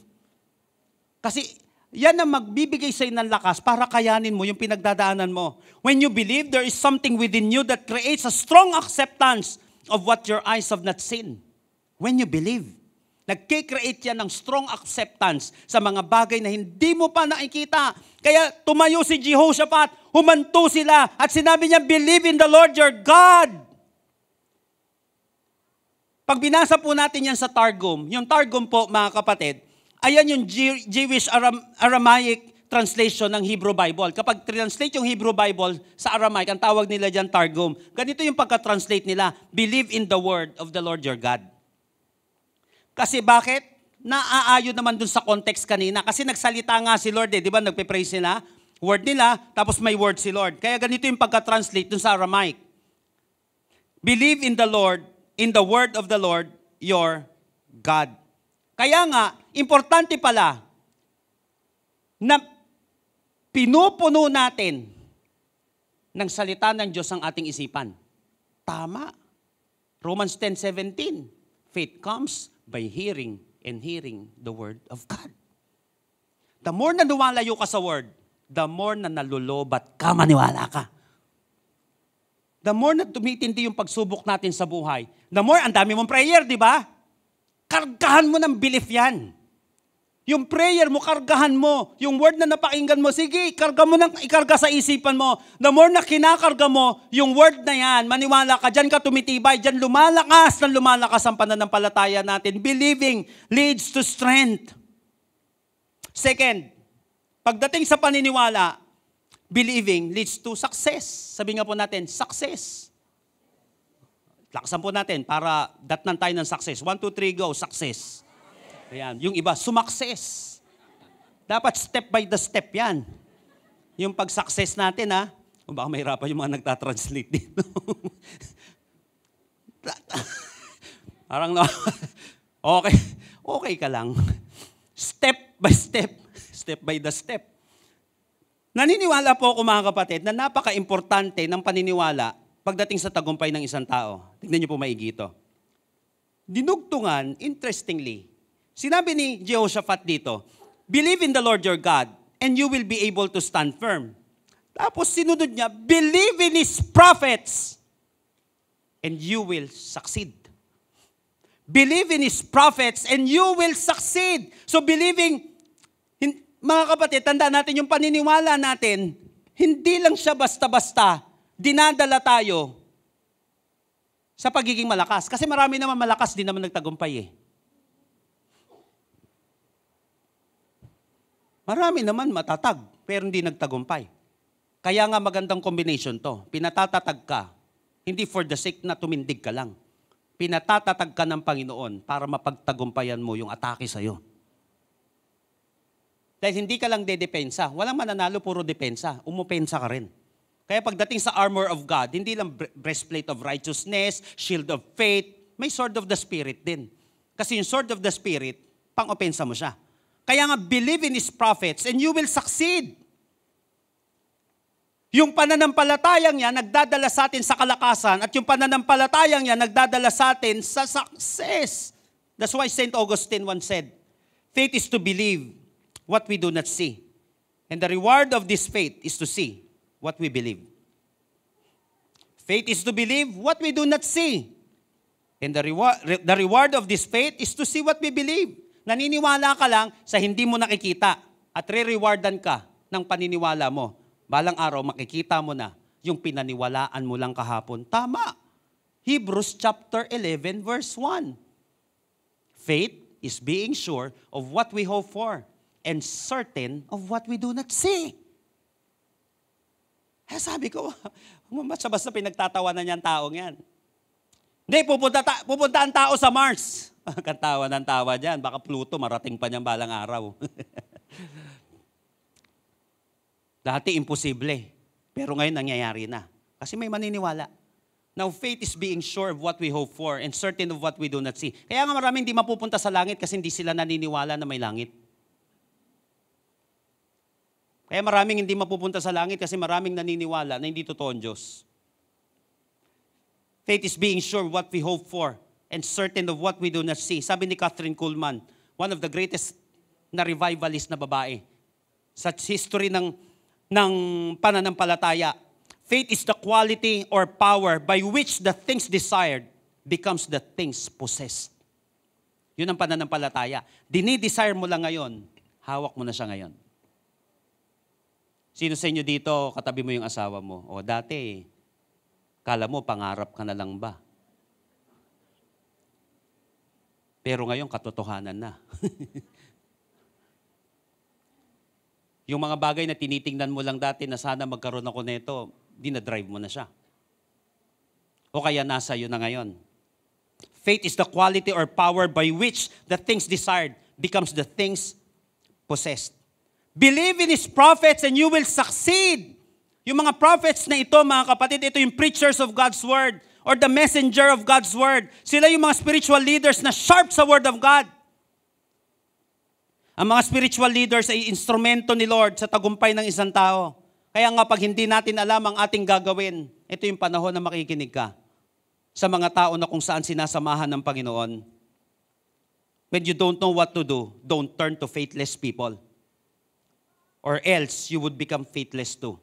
Kasi yan ang magbibigay sa'yo ng lakas para kayanin mo yung pinagdadaanan mo. When you believe, there is something within you that creates a strong acceptance of what your eyes have not seen. When you believe, nagkikreate yan ng strong acceptance sa mga bagay na hindi mo pa nakikita. Kaya tumayo si Jehoshaphat, humanto sila, at sinabi niya, believe in the Lord your God. Pag binasa po natin yan sa Targum, yung Targum po, mga kapatid, ayan yung Jewish Aramaic translation ng Hebrew Bible. Kapag translate yung Hebrew Bible sa Aramaic, ang tawag nila dyan Targum. Ganito yung pagka-translate nila, believe in the word of the Lord your God. Kasi bakit? Naaayon naman dun sa context kanina. Kasi nagsalita nga si Lord eh. Di ba? Nagpe-praise nila. Word nila, tapos may word si Lord. Kaya ganito yung pagka-translate dun sa Aramaic. Believe in the Lord, in the word of the Lord, your God. Kaya nga, importante pala na pinupuno natin ng salita ng Diyos ang ating isipan. Tama. Romans 10:17. Faith comes by hearing and hearing the word of God. The more na lumalayo ka sa word, the more na nalulobat ka, maniwala ka. The more na tumitindi yung pagsubok natin sa buhay, the more, ang dami mong prayer, di ba? Kargahan mo ng belief yan. Yung prayer mo, kargahan mo. Yung word na napakinggan mo, sige, ikarga sa isipan mo. The more na kinakarga mo, yung word na yan, maniwala ka, dyan ka tumitibay, dyan lumalakas ang pananampalataya natin. Believing leads to strength. Second, pagdating sa paniniwala, believing leads to success. Sabi nga po natin, success. Lakasan po natin para datnan tayo ng success. 1, 2, 3, go, success. Ayan. Yung iba, sumakses. Dapat step by the step yan. Yung pag-success natin, ha? O baka mahirapan yung mga nagtatranslate dito. Parang no. Okay ka lang. Step by step. Step by the step. Naniniwala po ako, mga kapatid, na napaka-importante ng paniniwala pagdating sa tagumpay ng isang tao. Tignan niyo po maigi ito. Dinugtungan, interestingly, sinabi ni Jehoshaphat dito, believe in the Lord your God and you will be able to stand firm. Tapos sinunod niya, believe in His prophets and you will succeed. Believe in His prophets and you will succeed. So believing, mga kapatid, tandaan natin yung paniniwala natin, hindi lang siya basta-basta, dinadala tayo sa pagiging malakas. Kasi marami naman malakas, di naman nagtagumpay eh. Marami naman matatag, pero hindi nagtagumpay. Kaya nga magandang combination to. Pinatatatag ka, hindi for the sake na tumindig ka lang. Pinatatatag ka ng Panginoon para mapagtagumpayan mo yung atake sa'yo. Dahil hindi ka lang dedepensa. Walang mananalo, puro depensa. Umupensa ka rin. Kaya pagdating sa armor of God, hindi lang breastplate of righteousness, shield of faith, may sword of the Spirit din. Kasi yung sword of the Spirit, pang-opensa mo siya. Kaya nga, believe in His prophets and you will succeed. Yung pananampalatayang yan, nagdadala sa atin sa kalakasan at yung pananampalatayang yan, nagdadala sa atin sa success. That's why St. Augustine once said, faith is to believe what we do not see. And the reward of this faith is to see what we believe. Faith is to believe what we do not see. And the reward of this faith is to see what we believe. Naniniwala ka lang sa hindi mo nakikita at re-rewardan ka ng paniniwala mo. Balang araw, makikita mo na yung pinaniwalaan mo lang kahapon. Tama. Hebrews chapter 11 verse 1. Faith is being sure of what we hope for and certain of what we do not see. Eh, sabi ko, basta pinagtatawanan niyan taong yan. Hindi, pupunta ang tao sa Mars. Kantawa ng tawa dyan. Baka Pluto, marating pa niyang balang araw. Dati imposible. Pero ngayon nangyayari na. Kasi may maniniwala. Now, faith is being sure of what we hope for and certain of what we do not see. Kaya nga maraming hindi mapupunta sa langit kasi hindi sila naniniwala na may langit. Kaya maraming hindi mapupunta sa langit kasi maraming naniniwala na hindi totoo ang Diyos. Faith is being sure of what we hope for and certain of what we do not see. Sabi ni Catherine Kuhlman, one of the greatest na revivalist na babae sa history ng pananampalataya. Faith is the quality or power by which the things desired becomes the things possessed. Yun ang pananampalataya. Dinidesire mo lang ngayon, hawak mo na siya ngayon. Sino sa inyo dito, katabi mo yung asawa mo? O dati, kala mo, pangarap ka na lang ba? Pero ngayon, katotohanan na. Yung mga bagay na tinitingnan mo lang dati na sana magkaroon ako nito, dinadrive mo na siya. O kaya nasa iyo na ngayon. Faith is the quality or power by which the things desired becomes the things possessed. Believe in His prophets and you will succeed. Yung mga prophets na ito, mga kapatid, ito yung preachers of God's Word or the messenger of God's Word. Sila yung mga spiritual leaders na sharp sa Word of God. Ang mga spiritual leaders ay instrumento ni Lord sa tagumpay ng isang tao. Kaya nga pag hindi natin alam ang ating gagawin, ito yung panahon na makikinig ka sa mga tao na kung saan sinasamahan ng Panginoon. When you don't know what to do, don't turn to faithless people. Or else you would become faithless too.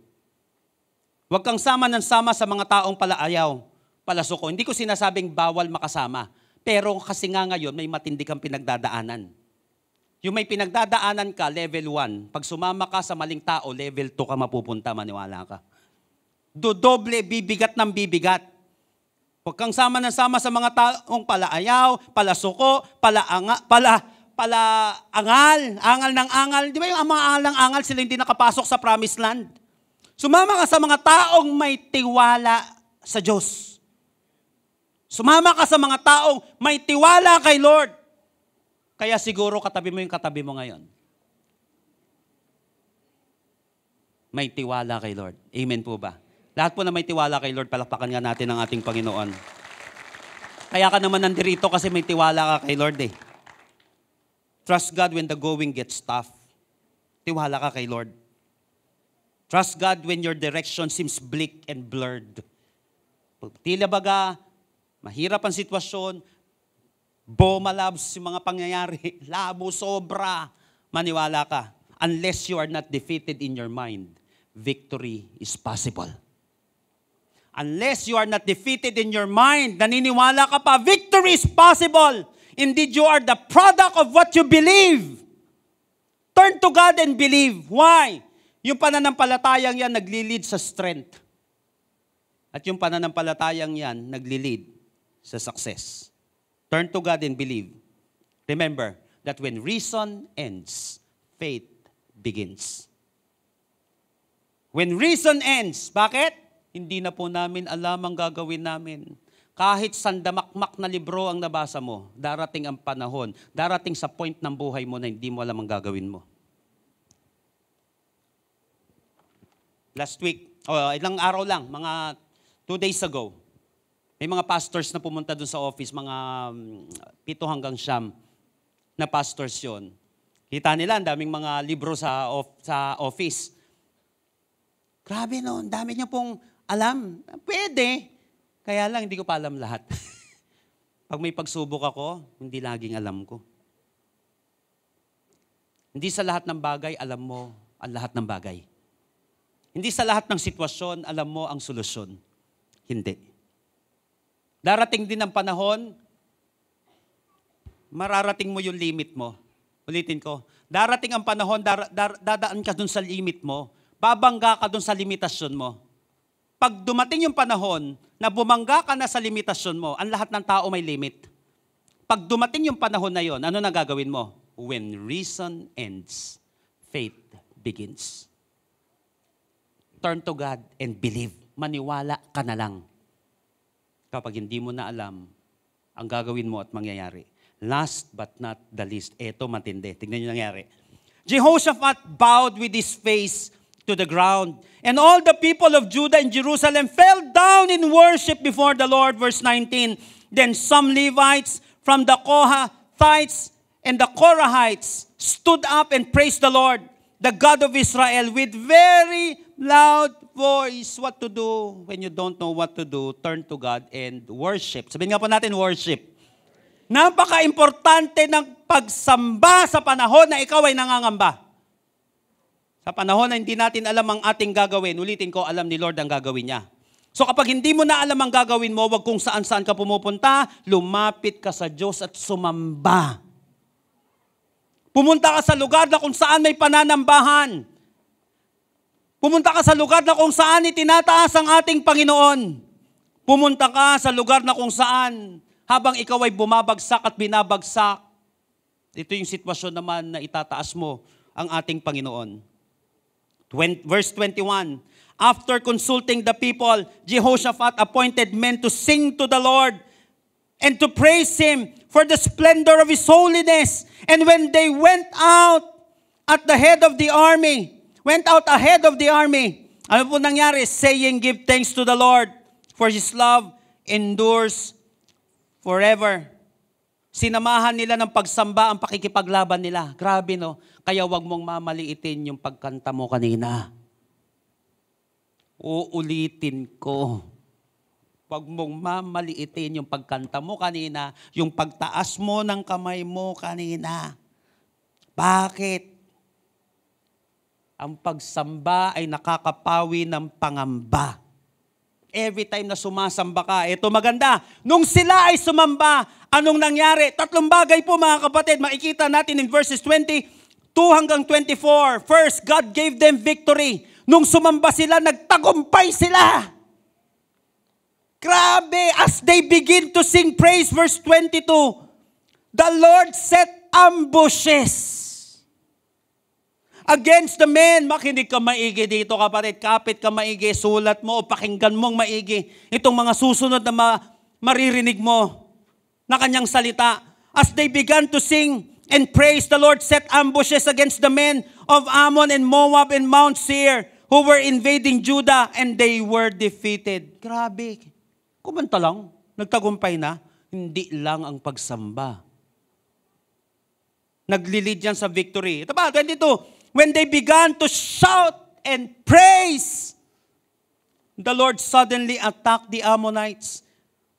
Huwag kang sama ng sama sa mga taong palaayaw, palasuko. Hindi ko sinasabing bawal makasama. Pero kasi nga ngayon, may matindi kang pinagdadaanan. Yung may pinagdadaanan ka, level 1. Pag sumama ka sa maling tao, level 2 ka mapupunta, maniwala ka. Dodoble, bibigat ng bibigat. Huwag kang sama ng sama sa mga taong palaayaw, palasuko, angal ng angal. Di ba yung mga angal ng angal, sila hindi nakapasok sa promised land? Sumama ka sa mga taong may tiwala sa Diyos. Sumama ka sa mga taong may tiwala kay Lord. Kaya siguro katabi mo yung katabi mo ngayon. May tiwala kay Lord. Amen po ba? Lahat po na may tiwala kay Lord, palakpakan nga natin ang ating Panginoon. Kaya ka naman nandirito kasi may tiwala ka kay Lord eh. Trust God when the going gets tough. Tiwala ka kay Lord. Trust God when your direction seems bleak and blurred. Tila baga, mahirap ang sitwasyon, malabs yung mga pangyayari, labo, sobra, maniwala ka. Unless you are not defeated in your mind, victory is possible. Unless you are not defeated in your mind, naniniwala ka pa, victory is possible. Indeed, you are the product of what you believe. Turn to God and believe. Why? Yung pananampalatayang yan naglilid sa strength. At yung pananampalatayang yan naglilid sa success. Turn to God and believe. Remember that when reason ends, faith begins. When reason ends, bakit? Hindi na po namin alam ang gagawin namin. Kahit sandamakmak na libro ang nabasa mo, darating ang panahon, darating sa point ng buhay mo na hindi mo alam ang gagawin mo. Last week, ilang araw lang, mga 2 days ago, may mga pastors na pumunta dun sa office, mga 7 hanggang 9 na pastors yon. Kita nila, ang daming mga libro sa office. Grabe no, ang dami niya pong alam. Pwede. Kaya lang, hindi ko pa alam lahat. Pag may pagsubok ako, hindi laging alam ko. Hindi sa lahat ng bagay, alam mo ang lahat ng bagay. Hindi sa lahat ng sitwasyon, alam mo ang solusyon. Hindi. Darating din ang panahon, mararating mo yung limit mo. Ulitin ko. Darating ang panahon, dadaan ka dun sa limit mo. Babangga ka dun sa limitasyon mo. Pag dumating yung panahon na bumangga ka na sa limitasyon mo, ang lahat ng tao may limit. Pag dumating yung panahon na yon, ano na gagawin mo? When reason ends, faith begins. Turn to God and believe. Maniwala ka na lang. Kapag hindi mo na alam ang gagawin mo at mangyayari. Last but not the least, eto matindi. Tignan nyo nangyari. Jehoshaphat bowed with his face to the ground. And all the people of Judah and Jerusalem fell down in worship before the Lord. Verse 19. Then some Levites from the Kohathites and the Korahites stood up and praised the Lord, the God of Israel, with very loud voice. What to do when you don't know what to do? Turn to God and worship. Sabihin nga po natin, worship. Napaka-importante ng pagsamba sa panahon na ikaw ay nangangamba. Sa panahon na hindi natin alam ang ating gagawin, ulitin ko, alam ni Lord ang gagawin niya. So kapag hindi mo na alam ang gagawin mo, wag kung saan-saan ka pumupunta, lumapit ka sa Diyos at sumamba. Pumunta ka sa lugar na kung saan may pananambahan. Pumunta ka sa lugar na kung saan itinataas ang ating Panginoon. Pumunta ka sa lugar na kung saan habang ikaw ay bumabagsak at binabagsak, ito yung sitwasyon naman na itataas mo ang ating Panginoon. Verse 21, after consulting the people, Jehoshaphat appointed men to sing to the Lord and to praise Him for the splendor of His holiness. And when they went out ahead of the army, ano po nangyari? Saying, give thanks to the Lord, for His love endures forever. Sinamahan nila ng pagsamba ang pakikipaglaban nila. Grabe, no? Kaya wag mong mamaliitin yung pagkanta mo kanina. Uulitin ko. Wag mong mamaliitin yung pagkanta mo kanina, yung pagtaas mo ng kamay mo kanina. Bakit? Ang pagsamba ay nakakapawi ng pangamba. Every time na sumasamba ka, ito maganda. Nung sila ay sumamba, anong nangyari? Tatlong bagay po mga kapatid, makikita natin in verses 22 hanggang 24. First, God gave them victory. Nung sumamba sila, nagtagumpay sila. Grabe, as they begin to sing praise, verse 22, the Lord set ambushes against the men. Makinig ka maigi dito kapatid. Kapit ka maigi, sulat mo o pakinggan mong maigi itong mga susunod na maririnig mo na kanyang salita. As they began to sing and praise, the Lord set ambushes against the men of Ammon and Moab and Mount Seir who were invading Judah, and they were defeated. Grabe. Kumanta lang. Nagtagumpay na. Hindi lang ang pagsamba. Naglilid yan sa victory. Ito pa, 22. When they began to shout and praise, the Lord suddenly attacked the Ammonites,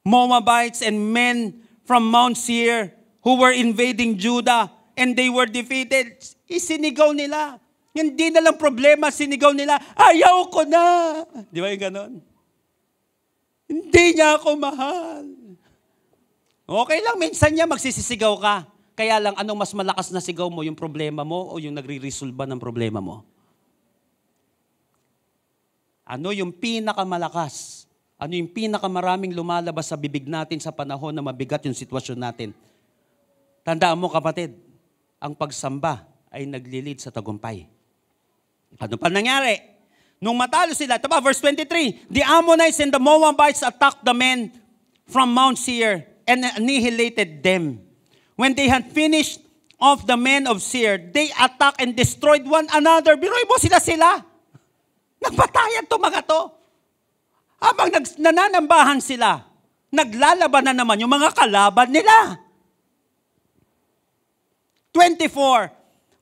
Moabites, and men from Mount Seir who were invading Judah, and they were defeated. Isinigaw nila. Hindi na lang problema, sinigaw nila, ayaw ko na. Di ba yung ganon? Hindi niya ako mahal. Okay lang, minsan niya magsisisigaw ka. Kaya lang, anong mas malakas na sigaw mo, yung problema mo o yung nagre-resolve ng problema mo? Ano yung pinakamalakas? Ano yung pinakamaraming lumalabas sa bibig natin sa panahon na mabigat yung sitwasyon natin? Tandaan mo kapatid, ang pagsamba ay naglilid sa tagumpay. Ano pa nangyari? Nung matalo sila, ito ba, verse 23, the Ammonites and the Moabites attacked the men from Mount Seir and annihilated them. When they had finished off the men of Seir, they attacked and destroyed one another. Biruin mo sila. Nagpatayan to mga to. Habang nananambahan sila, naglalaban na naman yung mga kalaban nila. 24.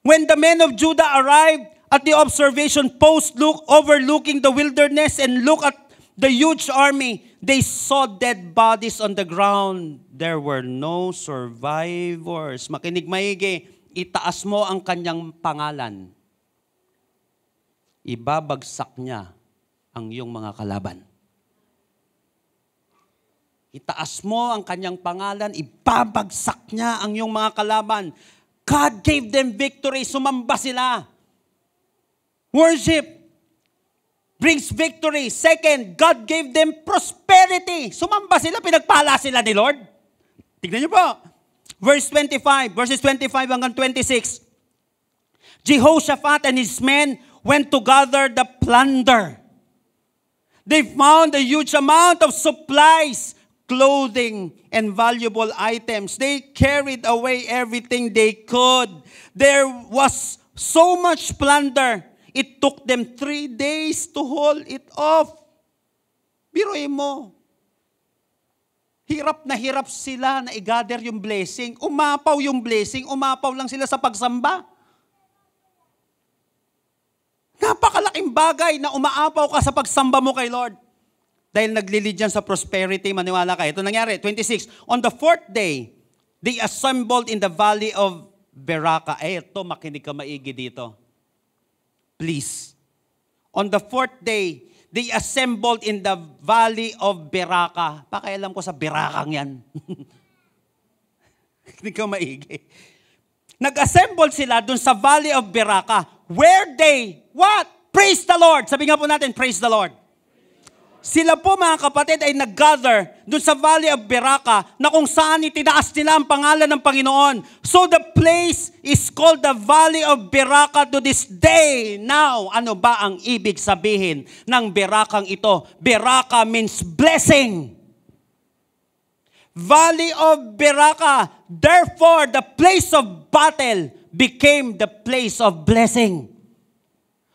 When the men of Judah arrived at the observation post overlooking the wilderness and looked at the huge army, they saw dead bodies on the ground. There were no survivors. Makinig maigi, itaas mo ang kanyang pangalan. Ibabagsak niya ang iyong mga kalaban. Itaas mo ang kanyang pangalan, ibabagsak niya ang iyong mga kalaban. God gave them victory. Sumamba sila. Worship brings victory. Second, God gave them prosperity. Sumamba sila, pinagpala sila ni Lord. Tignan niyo po. Verses 25 hanggang 26. Jehoshaphat and his men went to gather the plunder. They found a huge amount of supplies, clothing, and valuable items. They carried away everything they could. There was so much plunder, it took them 3 days to haul it off. Biruin mo. Hirap sila na i-gather yung blessing. Umapaw yung blessing, umapaw lang sila sa pagsamba. Napakalaking bagay na umaapaw ka sa pagsamba mo kay Lord. Dahil naglilid yan sa prosperity, maniwala ka. Ito nangyari, 26. On the 4th day, they assembled in the valley of Beraka. Ito, makinig ka maigi dito. Please. On the 4th day, they assembled in the valley of Beraka. Pakialam ko sa Berakang yan. Hindi ka maigi. Nag-assemble sila dun sa valley of Beraka. Where they, what? Praise the Lord. Sabi nga po natin, praise the Lord. Sila po mga kapatid ay nag-gather dun sa valley of Beraka na kung saan itinaas nila ang pangalan ng Panginoon. So the place is called the valley of Beraka to this day. Now, ano ba ang ibig sabihin ng Berakang ito? Beraka means blessing. Valley of Beraka. Therefore, the place of battle became the place of blessing.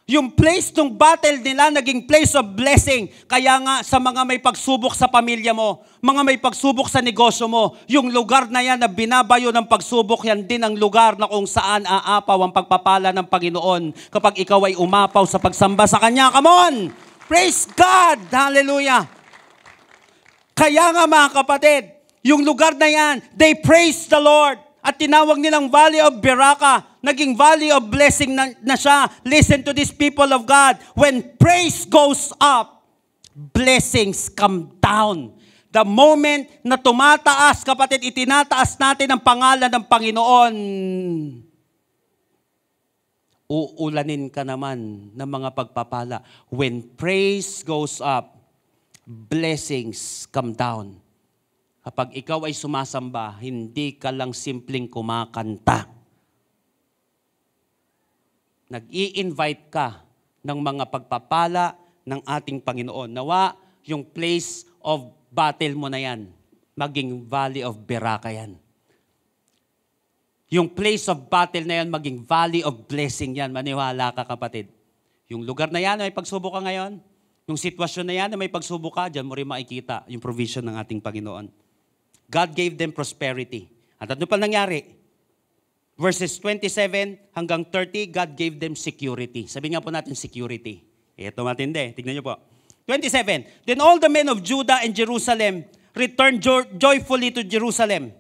Yung place ng battle nila naging place of blessing. Kaya nga sa mga may pagsubok sa pamilya mo, mga may pagsubok sa negosyo mo, yung lugar na yan na binabayo ng pagsubok, yan din ang lugar na kung saan aapaw ang pagpapala ng Panginoon kapag ikaw ay umapaw sa pagsamba sa Kanya. Come on! Praise God! Hallelujah! Kaya nga mga kapatid, yung lugar na yan, they praise the Lord. At tinawag nilang Valley of Beraka, naging Valley of Blessing na siya. Listen to these people of God. When praise goes up, blessings come down. The moment na tumataas, kapatid, itinataas natin ang pangalan ng Panginoon, uulanin ka naman ng mga pagpapala. When praise goes up, blessings come down. Kapag ikaw ay sumasamba, hindi ka lang simpleng kumakanta. Nag-i-invite ka ng mga pagpapala ng ating Panginoon. Nawa, yung place of battle mo na yan, maging Valley of Beraka yan. Yung place of battle na yan, maging Valley of Blessing yan. Maniwala ka, kapatid. Yung lugar na yan, may pagsubok ka ngayon. Yung sitwasyon na yan, may pagsubok ka, dyan mo rin makikita yung provision ng ating Panginoon. God gave them prosperity. At ano pa nangyari? Verses 27 hanggang 30, God gave them security. Sabi nga po natin security. Ito matindi. Tignan niyo po. 27, then all the men of Judah and Jerusalem returned joyfully to Jerusalem,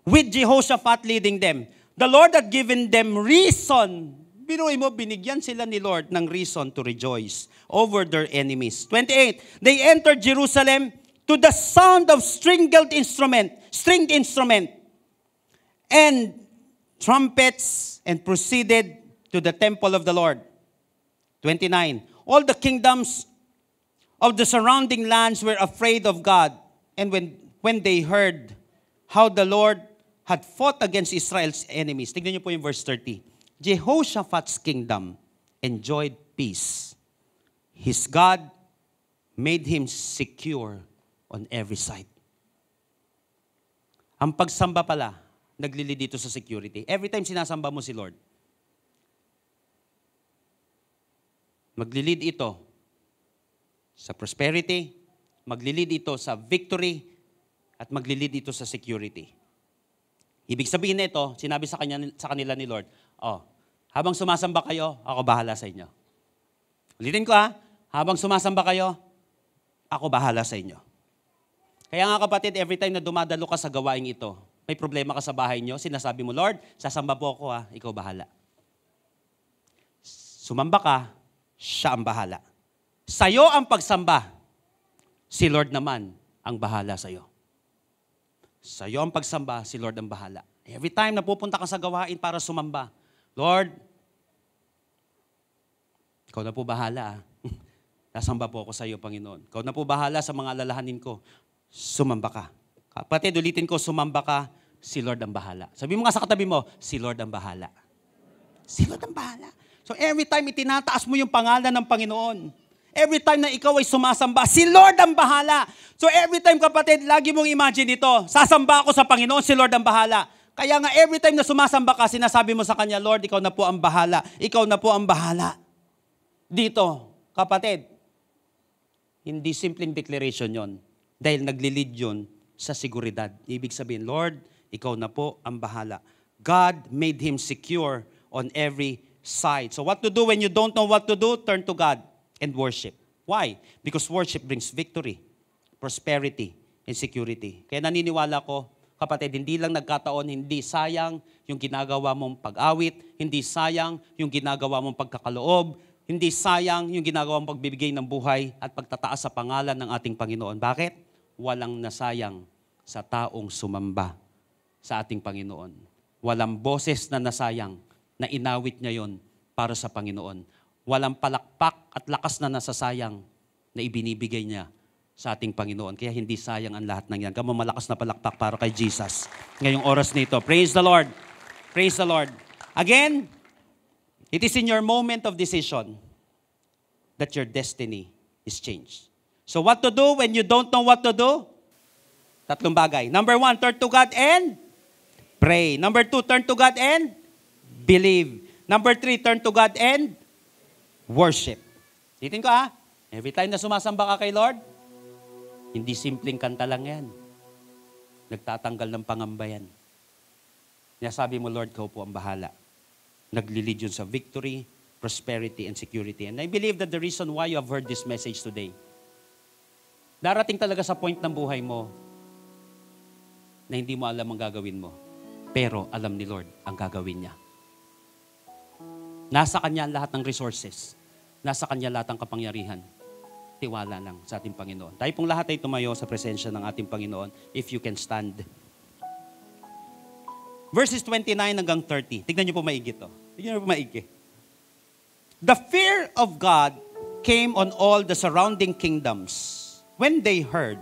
with Jehoshaphat leading them. The Lord had given them reason. Biruin mo, binigyan sila ni Lord ng reason to rejoice over their enemies. 28, they entered Jerusalem to the sound of stringed instrument, and trumpets, and proceeded to the temple of the Lord. 29. All the kingdoms of the surrounding lands were afraid of God, and when they heard how the Lord had fought against Israel's enemies. Tignan niyo po yung verse 30. Jehoshaphat's kingdom enjoyed peace. His God made him secure on every side. Ang pagsamba pala, naglilid dito sa security. Every time sinasamba mo si Lord, maglilid ito sa prosperity, maglilid ito sa victory, at maglilid ito sa security. Ibig sabihin nito, sinabi sa kanila ni Lord, habang sumasamba kayo, ako bahala sa inyo. Ulitin ko habang sumasamba kayo, ako bahala sa inyo. Kaya nga kapatid, every time na dumadalo ka sa gawaing ito, may problema ka sa bahay nyo, sinasabi mo, Lord, sasamba po ako ikaw bahala. Sumamba ka, siya ang bahala. Sa'yo ang pagsamba, si Lord naman ang bahala sa'yo. Sa'yo ang pagsamba, si Lord ang bahala. Every time na pupunta ka sa gawain para sumamba, Lord, ikaw na po bahala. Nasamba po ako sa iyo, Panginoon. Ikaw na po bahala sa mga alalahanin ko. Sumamba ka. Kapatid, ulitin ko, sumamba ka, si Lord ang bahala. Sabi mo nga sa katabi mo, si Lord ang bahala. Si Lord ang bahala. So every time itinataas mo yung pangalan ng Panginoon, every time na ikaw ay sumasamba, si Lord ang bahala. So every time, kapatid, lagi mong imagine ito, sasamba ako sa Panginoon, si Lord ang bahala. Kaya nga every time na sumasamba ka, sinasabi mo sa Kanya, Lord, ikaw na po ang bahala. Ikaw na po ang bahala. Dito, kapatid, hindi simpleng declaration yon, dahil nagli-lead yun sa seguridad. Ibig sabihin, Lord, ikaw na po ang bahala. God made him secure on every side. So what to do when you don't know what to do? Turn to God and worship. Why? Because worship brings victory, prosperity, and security. Kaya naniniwala ko, kapatid, hindi lang nagkataon, hindi sayang yung ginagawa mong pag-awit, hindi sayang yung ginagawa mong pagkakaloob, hindi sayang yung ginagawa mong pagbibigay ng buhay at pagtataas sa pangalan ng ating Panginoon. Bakit? Walang nasayang sa taong sumamba sa ating Panginoon. Walang boses na nasayang na inawit niya yon para sa Panginoon. Walang palakpak at lakas na nasasayang na ibinibigay niya sa ating Panginoon. Kaya hindi sayang ang lahat ng yan. Kamo malakas na palakpak para kay Jesus ngayong oras nito. Praise the Lord. Praise the Lord. Again, it is in your moment of decision that your destiny is changed. So what to do when you don't know what to do? Tatlong bagay. Number 1, turn to God and pray. Number 2, turn to God and believe. Number 3, turn to God and worship. Titin ko every time na sumasamba ka kay Lord, hindi simpleng kanta lang yan. Nagtatanggal ng pangamba yan. Sabi mo, Lord, ikaw po ang bahala. Naglilid yun sa victory, prosperity, and security. And I believe that the reason why you have heard this message today, darating talaga sa point ng buhay mo na hindi mo alam ang gagawin mo. Pero alam ni Lord ang gagawin niya. Nasa Kanya ang lahat ng resources. Nasa Kanya lahat ng kapangyarihan. Tiwala lang sa ating Panginoon. Tayo pong lahat ay tumayo sa presensya ng ating Panginoon if you can stand. Verses 29 hanggang 30. Tignan niyo po maigi to. Tignan niyo po maigi. The fear of God came on all the surrounding kingdoms when they heard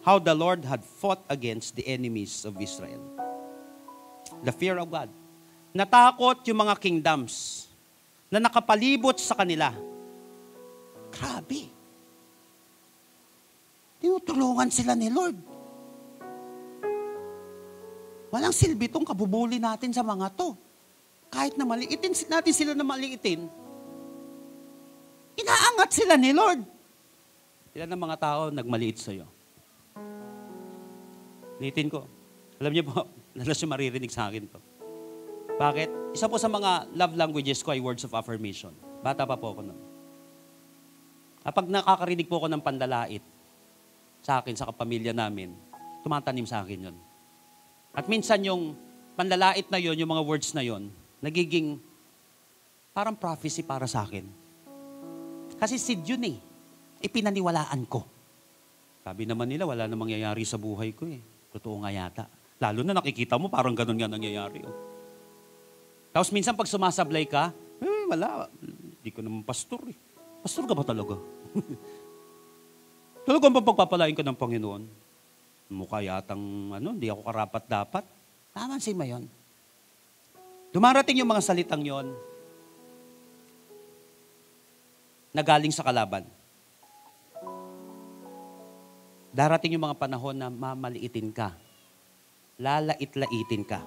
how the Lord had fought against the enemies of Israel. The fear of God. Natakot yung mga kingdoms na nakapalibot sa kanila. Grabe. Tinutulungan sila ni Lord. Walang silbi itong kabubuli natin sa mga to. Kahit na maliitin natin sila na maliitin, inaangat sila ni Lord. Ilan ng mga tao nagmaliit sa'yo? Liitin ko. Alam niyo po, nalas yung maririnig sa akin to. Bakit? Isa po sa mga love languages ko ay words of affirmation. Bata pa po ako nun. Kapag nakakarinig po ako ng pandalait sa akin, sa kapamilya namin, tumatanim sa akin yun. At minsan yung panlalait na yon, yung mga words na yon, nagiging parang prophecy para sa akin. Kasi seed yun ipinaniwalaan ko. Sabi naman nila, wala na mangyayari sa buhay ko Totoo nga yata. Lalo na nakikita mo, parang ganun nga nangyayari. Tapos minsan pag sumasablay ka, wala, di ko naman pastor Pastor ka ba talaga? Talagang ba pagpapalain ka ng Panginoon? Mukha yatang, hindi ako karapat-dapat. Tama si Mayon. Dumarating yung mga salitang yon na galing sa kalaban. Darating yung mga panahon na mamaliitin ka. Lalait-laitin ka.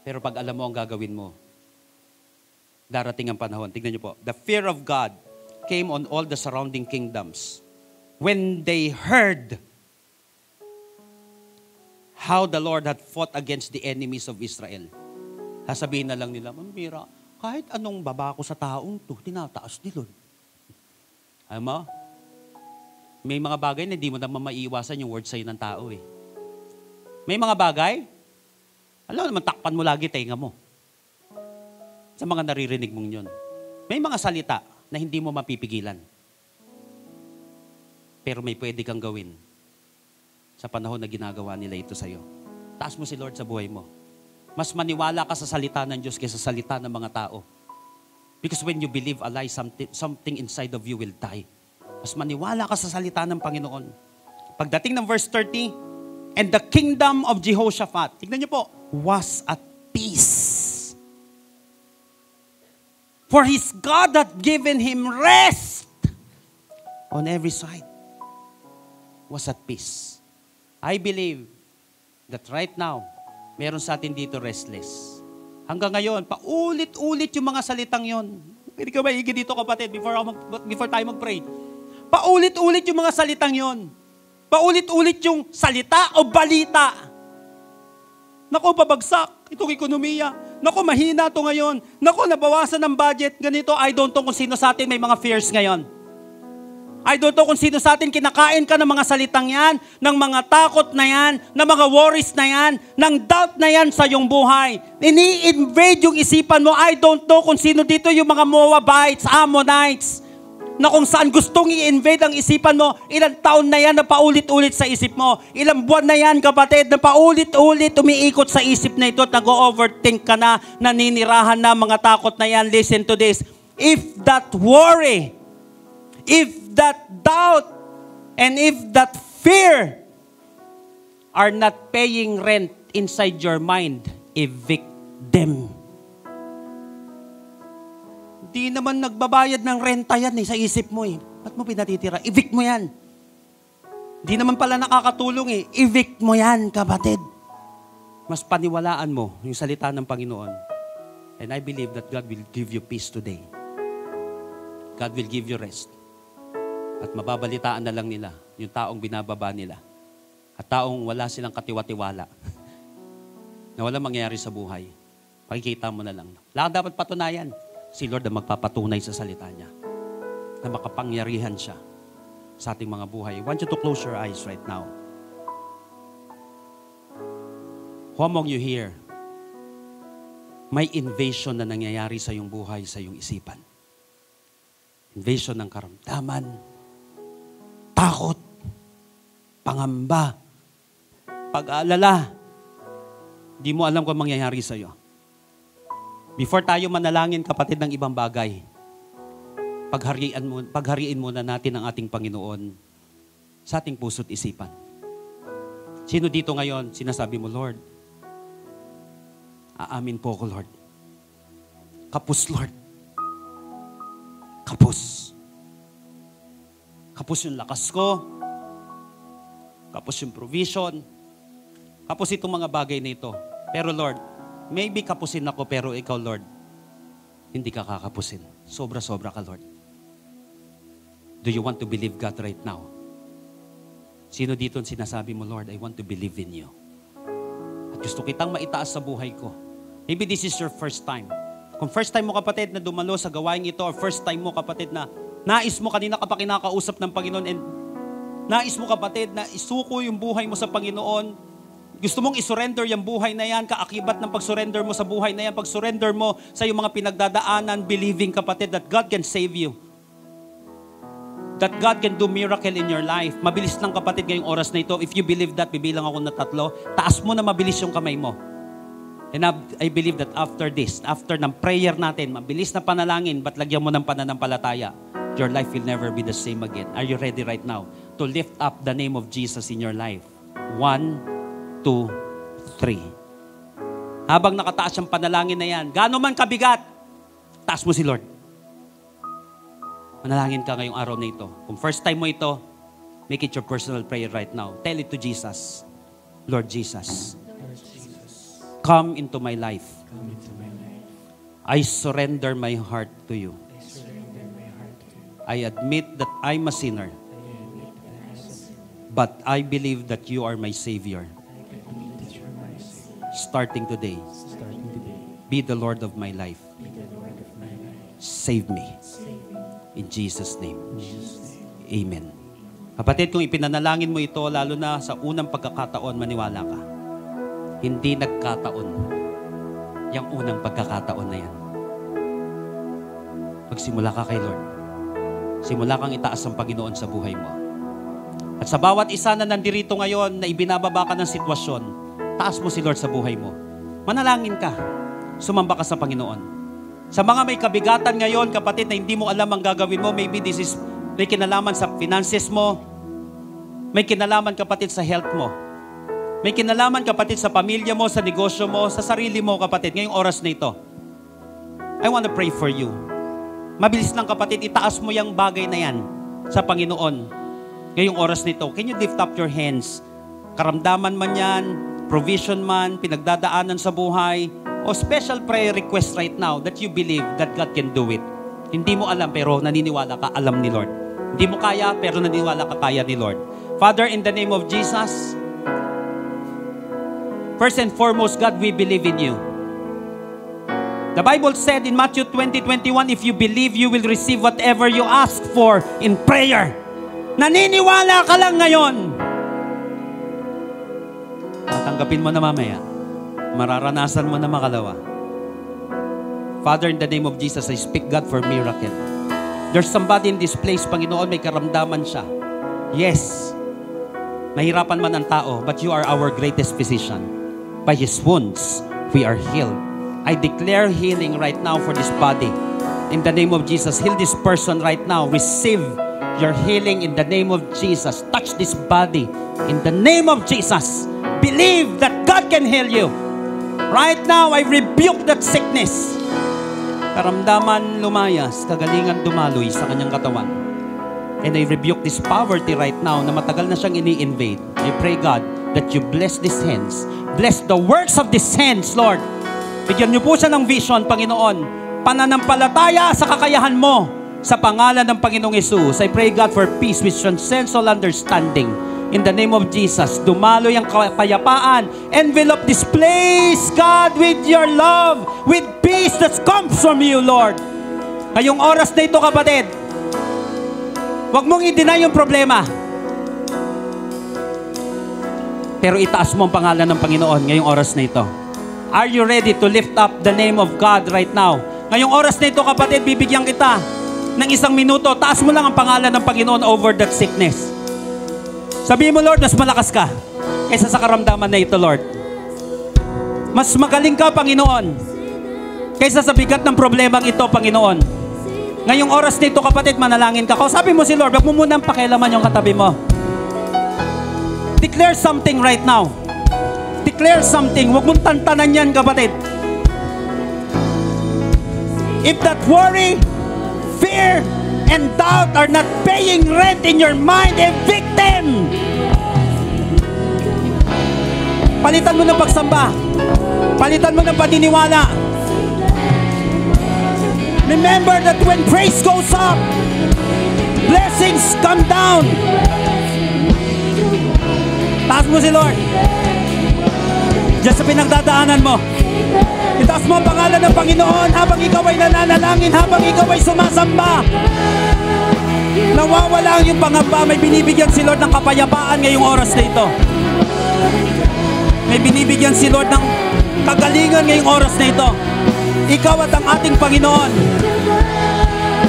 Pero pag alam mo ang gagawin mo, darating ang panahon. Tignan niyo po. The fear of God came on all the surrounding kingdoms when they heard how the Lord had fought against the enemies of Israel. Sasabihin na lang nila, Mambira, kahit anong babako sa taong to, tinataas ni Lord. Alam mo? May mga bagay na hindi mo naman maiiwasan yung word sa'yo ng tao May mga bagay, alam naman, takpan mo lagi tenga mo. Sa mga naririnig mong yun. May mga salita na hindi mo mapipigilan. Pero may pwede kang gawin sa panahon na ginagawa nila ito sa'yo. Taas mo si Lord sa buhay mo. Mas maniwala ka sa salita ng Diyos kaysa sa salita ng mga tao. Because when you believe a lie, something inside of you will die. Mas maniwala ka sa salita ng Panginoon. Pagdating ng verse 30, and the kingdom of Jehoshaphat, tignan niyo po, was at peace. For his God had given him rest on every side. Was at peace. I believe that right now, meron sa atin dito restless. Hanggang ngayon, paulit-ulit yung mga salitang yon. Pwede ka ba higit dito kapatid before tayo mag-pray? Paulit-ulit yung mga salitang yon. Paulit-ulit yung salita o balita. Naku, babagsak itong ekonomiya. Naku, mahina ito ngayon. Naku, nabawasan ng budget. Ganito, I don't know kung sino sa atin may mga fears ngayon. I don't know kung sino sa atin kinakain ka ng mga salitang yan, ng mga takot na yan, ng mga worries na yan, ng doubt na yan sa iyong buhay. Ini-invade yung isipan mo. I don't know kung sino dito yung mga Moabites, Ammonites, na kung saan gustong i-invade ang isipan mo, ilang taon na yan na paulit-ulit sa isip mo. Ilang buwan na yan, kapatid, na paulit-ulit umiikot sa isip na ito at nag-overthink ka na, naninirahan na mga takot na yan. Listen to this. If that worry, if that doubt, and if that fear are not paying rent inside your mind, evict them. Di naman nagbabayad ng renta yan sa isip mo eh. Ba't mo pinatitira? Evict mo yan. Di naman pala nakakatulong eh. Evict mo yan, kapatid. Mas paniwalaan mo yung salita ng Panginoon. And I believe that God will give you peace today. God will give you rest. At mababalitaan na lang nila yung taong binababa nila. At taong wala silang katiwa-tiwala. Na walang mangyayari sa buhay. Pakikita mo na lang. Wala kang dapat patunayan. Si Lord ang magpapatunay sa salita niya. Na makapangyarihan siya sa ating mga buhay. I want you to close your eyes right now. Who among you here, may invasion na nangyayari sa iyong buhay, sa iyong isipan? Invasion ng karamdaman, takot, pangamba, pag-aalala. Di mo alam kung mangyayari sa iyo. Before tayo manalangin, kapatid, ng ibang bagay, paghariin muna natin ang ating Panginoon sa ating puso't isipan. Sino dito ngayon, sinasabi mo, Lord, aamin po ako, Lord. Kapos, Lord. Kapos. Kapos yung lakas ko. Kapos yung provision. Kapos itong mga bagay na ito. Pero Lord, maybe kapusin ako, pero ikaw, Lord, hindi ka kakapusin. Sobra-sobra ka, Lord. Do you want to believe God right now? Sino dito sinasabi mo, Lord, I want to believe in you. At gusto kitang maitaas sa buhay ko. Maybe this is your first time. Kung first time mo, kapatid, na dumalo sa gawain ito, or first time mo, kapatid, na nais mo, kanina ka pa kinakausap ng Panginoon, and nais mo, kapatid, na isuko yung buhay mo sa Panginoon. Gusto mong isurrender yung buhay na yan, kaakibat ng pag-surrender mo sa buhay na yan, pag-surrender mo sa iyong mga pinagdadaanan, believing, kapatid, that God can save you. That God can do miracle in your life. Mabilis lang, kapatid, ngayong oras na ito. If you believe that, bibilang ako na 3. Taas mo na mabilis yung kamay mo. And I believe that after this, after ng prayer natin, mabilis na panalangin, ba't lagyan mo ng pananampalataya? Your life will never be the same again. Are you ready right now to lift up the name of Jesus in your life? 1, 2, 3. Habang nakataas ang panalangin na yan, gaano man kabigat, taas mo si Lord. Manalangin ka ngayong araw na ito. Kung first time mo ito, make it your personal prayer right now. Tell it to Jesus. Lord Jesus, come into my life. I surrender my heart to you. I admit that I'm a sinner. But I believe that you are my Savior. Starting today, be the Lord of my life. Save me. In Jesus' name. Amen. Kapatid, kung ipinanalangin mo ito, lalo na sa unang pagkakataon, maniwala ka. Hindi nagkataon yung unang pagkakataon na yan. Magsimula ka kay Lord. Simula kang itaas ang Panginoon sa buhay mo. At sa bawat isa na nandirito ngayon na ibinababa ka ng sitwasyon, taas mo si Lord sa buhay mo. Manalangin ka. Sumamba ka sa Panginoon. Sa mga may kabigatan ngayon, kapatid, na hindi mo alam ang gagawin mo, maybe this is, may kinalaman sa finances mo, may kinalaman, kapatid, sa health mo. May kinalaman, kapatid, sa pamilya mo, sa negosyo mo, sa sarili mo, kapatid, ngayong oras na ito. I want to pray for you. Mabilis lang, kapatid, itaas mo yung bagay na yan sa Panginoon. Ngayong oras na ito, can you lift up your hands? Karamdaman man yan, provision man, pinagdadaanan sa buhay, o special prayer request right now that you believe that God can do it. Hindi mo alam, pero naniniwala ka, alam ni Lord. Hindi mo kaya, pero naniniwala ka, kaya ni Lord. Father, in the name of Jesus, first and foremost, God, we believe in you. The Bible said in Matthew 20:21, if you believe, you will receive whatever you ask for in prayer. Naniniwala ka lang ngayon. Tatanggapin mo na mamaya. Mararanasan mo na makalawa. Father, in the name of Jesus, I speak, God, for miracle. There's somebody in this place, Panginoon, may karamdaman siya. Yes, mahirapan man ang tao, but you are our greatest physician. By His wounds, we are healed. I declare healing right now for this body. In the name of Jesus, heal this person right now. Receive your healing in the name of Jesus. Touch this body in the name of Jesus. Believe that God can heal you. Right now, I rebuke that sickness. Karamdaman lumayas, kagalingan dumaloy sa kanyang katawan. And I rebuke this poverty right now na matagal na siyang ini-invade. I pray, God, that you bless these hands. Bless the works of these hands, Lord. Bigyan niyo po siya ng vision, Panginoon. Pananampalataya sa kakayahan mo sa pangalan ng Panginoong Yesus. I pray, God, for peace which transcends all understanding. In the name of Jesus, dumaloy ang kapayapaan. Envelop this place, God, with your love, with peace that comes from you, Lord. Ngayong oras na ito, kapatid, huwag mong i-deny yung problema. Pero itaas mo ang pangalan ng Panginoon ngayong oras na ito. Are you ready to lift up the name of God right now? Ngayong oras na ito, kapatid, bibigyan kita ng 1 minuto. Taas mo lang ang pangalan ng Panginoon over that sickness. Sabihin mo, Lord, mas malakas ka kaysa sa karamdaman na ito, Lord. Mas magaling ka, Panginoon, kaysa sa bigat ng problemang ito, Panginoon. Ngayong oras na ito, kapatid, manalangin ka. Sabi mo si Lord, wag mo munang pakialaman yung katabi mo. Declare something right now. Declare something. Huwag mong tantanan yan, kapatid. If that worry, fear, and doubt are not paying rent in your mind, evict them. Palitan mo ng pagsamba. Palitan mo ng paniniwala. Remember that when praise goes up, blessings come down. Taas mo si Lord. Diyan sa pinagdadaanan mo. Itaas mo ang pangalan ng Panginoon habang ikaw ay nananalangin, habang ikaw ay sumasamba. Nawawala ang iyong pangamba. May binibigyan si Lord ng kapayapaan ngayong oras na ito. May binibigyan si Lord ng kagalingan ngayong oras na ito. Ikaw at ang ating Panginoon.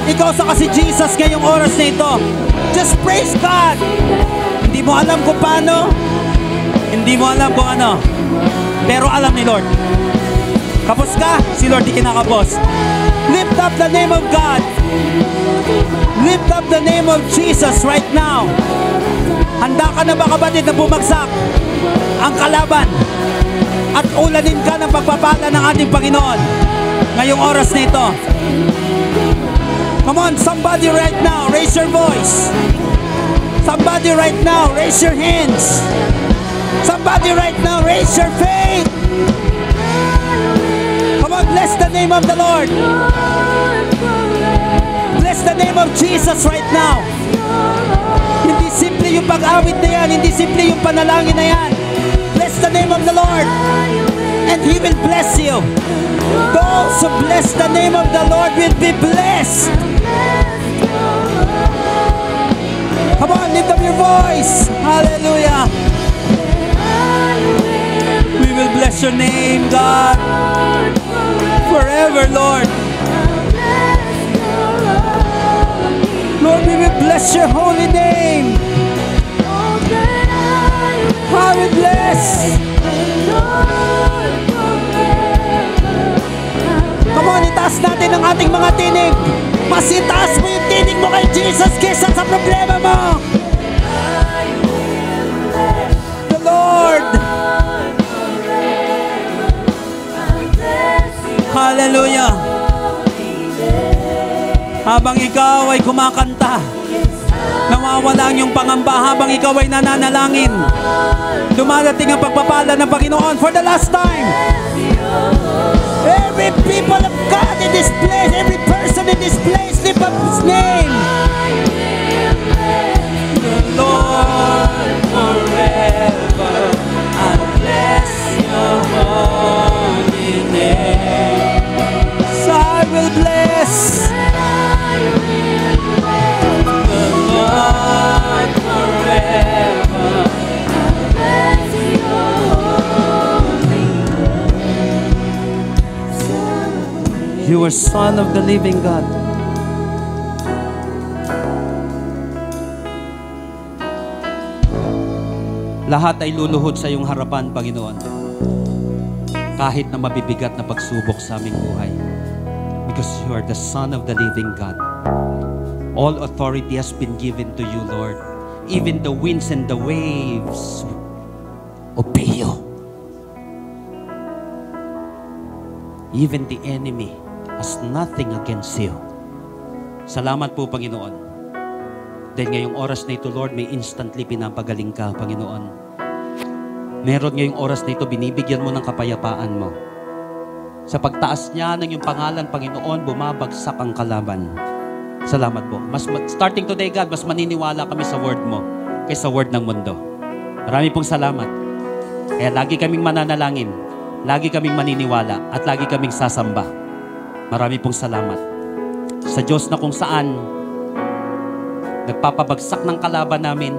Ikaw sa kasi Jesus ngayong oras na ito. Just praise God. Hindi mo alam kung paano. Hindi mo alam kung ano. Pero alam ni Lord. Kapos ka, si Lord di kinakapos. Lift up the name of God. Lift up the name of Jesus right now. Handa ka na ba, kapatid, na bumagsak ang kalaban at ulanin ka ng pagpapala ng ating Panginoon ngayong oras na ito? Come on, somebody right now, raise your voice. Somebody right now, raise your hands. Somebody right now, raise your faith. Come on, bless the name of the Lord. Bless the name of Jesus right now. Hindi simple yung pag-awit na yan. Hindi simple yung panalangin na yan. Bless the name of the Lord. And He will bless you. Those who bless the name of the Lord will be blessed. Come on, lift up your voice. Hallelujah. We will bless your name, God, forever, Lord. Lord, we will bless your holy name. How we bless. Mas itaas mo yung tinig mo kay Jesus kesa sa problema mo. The Lord. Hallelujah. Habang ikaw ay kumakanta, nawawala ang iyong pangamba habang ikaw ay nananalangin. Dumadating ang pagpapala ng Panginoon for the last time. Every people of God in this place, every person in this place, lift up His name. The Lord forever, I bless your holy name. So I will bless the Lord forever. You are Son of the living God. Lahat ay luluhod sa iyong harapan, Panginoon. Kahit na mabibigat na pagsubok sa aming buhay. Because you are the Son of the living God. All authority has been given to you, Lord. Even the winds and the waves obey you. Even the enemy has nothing against you. Salamat po, Panginoon. Dahil ngayong oras na ito, Lord, may instantly pinapagaling ka, Panginoon. Meron ngayong oras na ito, binibigyan mo ng kapayapaan mo. Sa pagtaas niya ng iyong pangalan, Panginoon, bumabagsak ang kalaban. Salamat po. Starting today, God, mas maniniwala kami sa word mo kaysa word ng mundo. Marami pong salamat. Kaya lagi kaming mananalangin, lagi kaming maniniwala, at lagi kaming sasamba. Marami pong salamat. Sa Diyos na kung saan nagpapabagsak ng kalaban namin,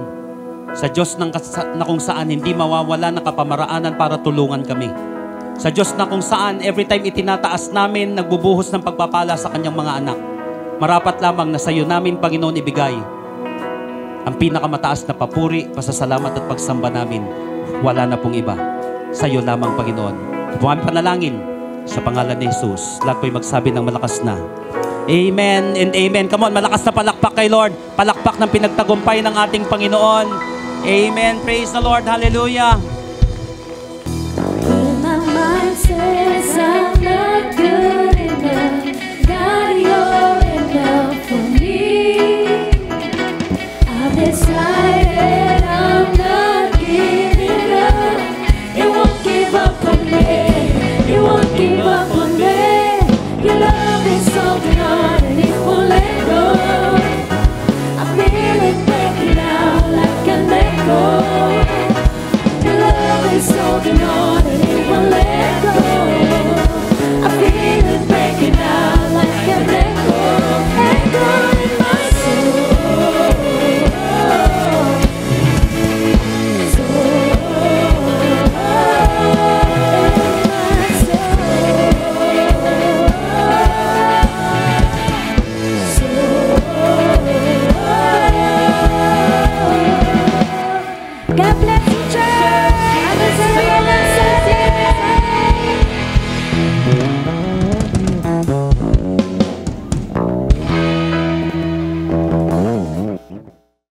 sa Diyos na kung saan hindi mawawala ng kapamaraanan para tulungan kami. Sa Diyos na kung saan every time itinataas namin, nagbubuhos ng pagpapala sa kanyang mga anak. Marapat lamang na sa iyo namin, Panginoon, ibigay ang pinakamataas na papuri, pasasalamat at pagsamba namin. Wala na pong iba. Sa iyo lamang, Panginoon. Buwan panalangin sa pangalan ni Jesus. Lahat po'y magsabi ng malakas na Amen and Amen. Come on, malakas na palakpak kay Lord. Palakpak ng pinagtagumpay ng ating Panginoon. Amen. Praise the Lord. Hallelujah. When my mind says I'm not good enough, God, you're enough for me. I've decided I'm not giving up. You won't give up on me. You won't give up on me. Your love is holding on and it won't let go. I feel it breaking out like a let go. Your love is holding on and it won't let go. I feel it breaking out like a let go. Let go in my soul. God bless.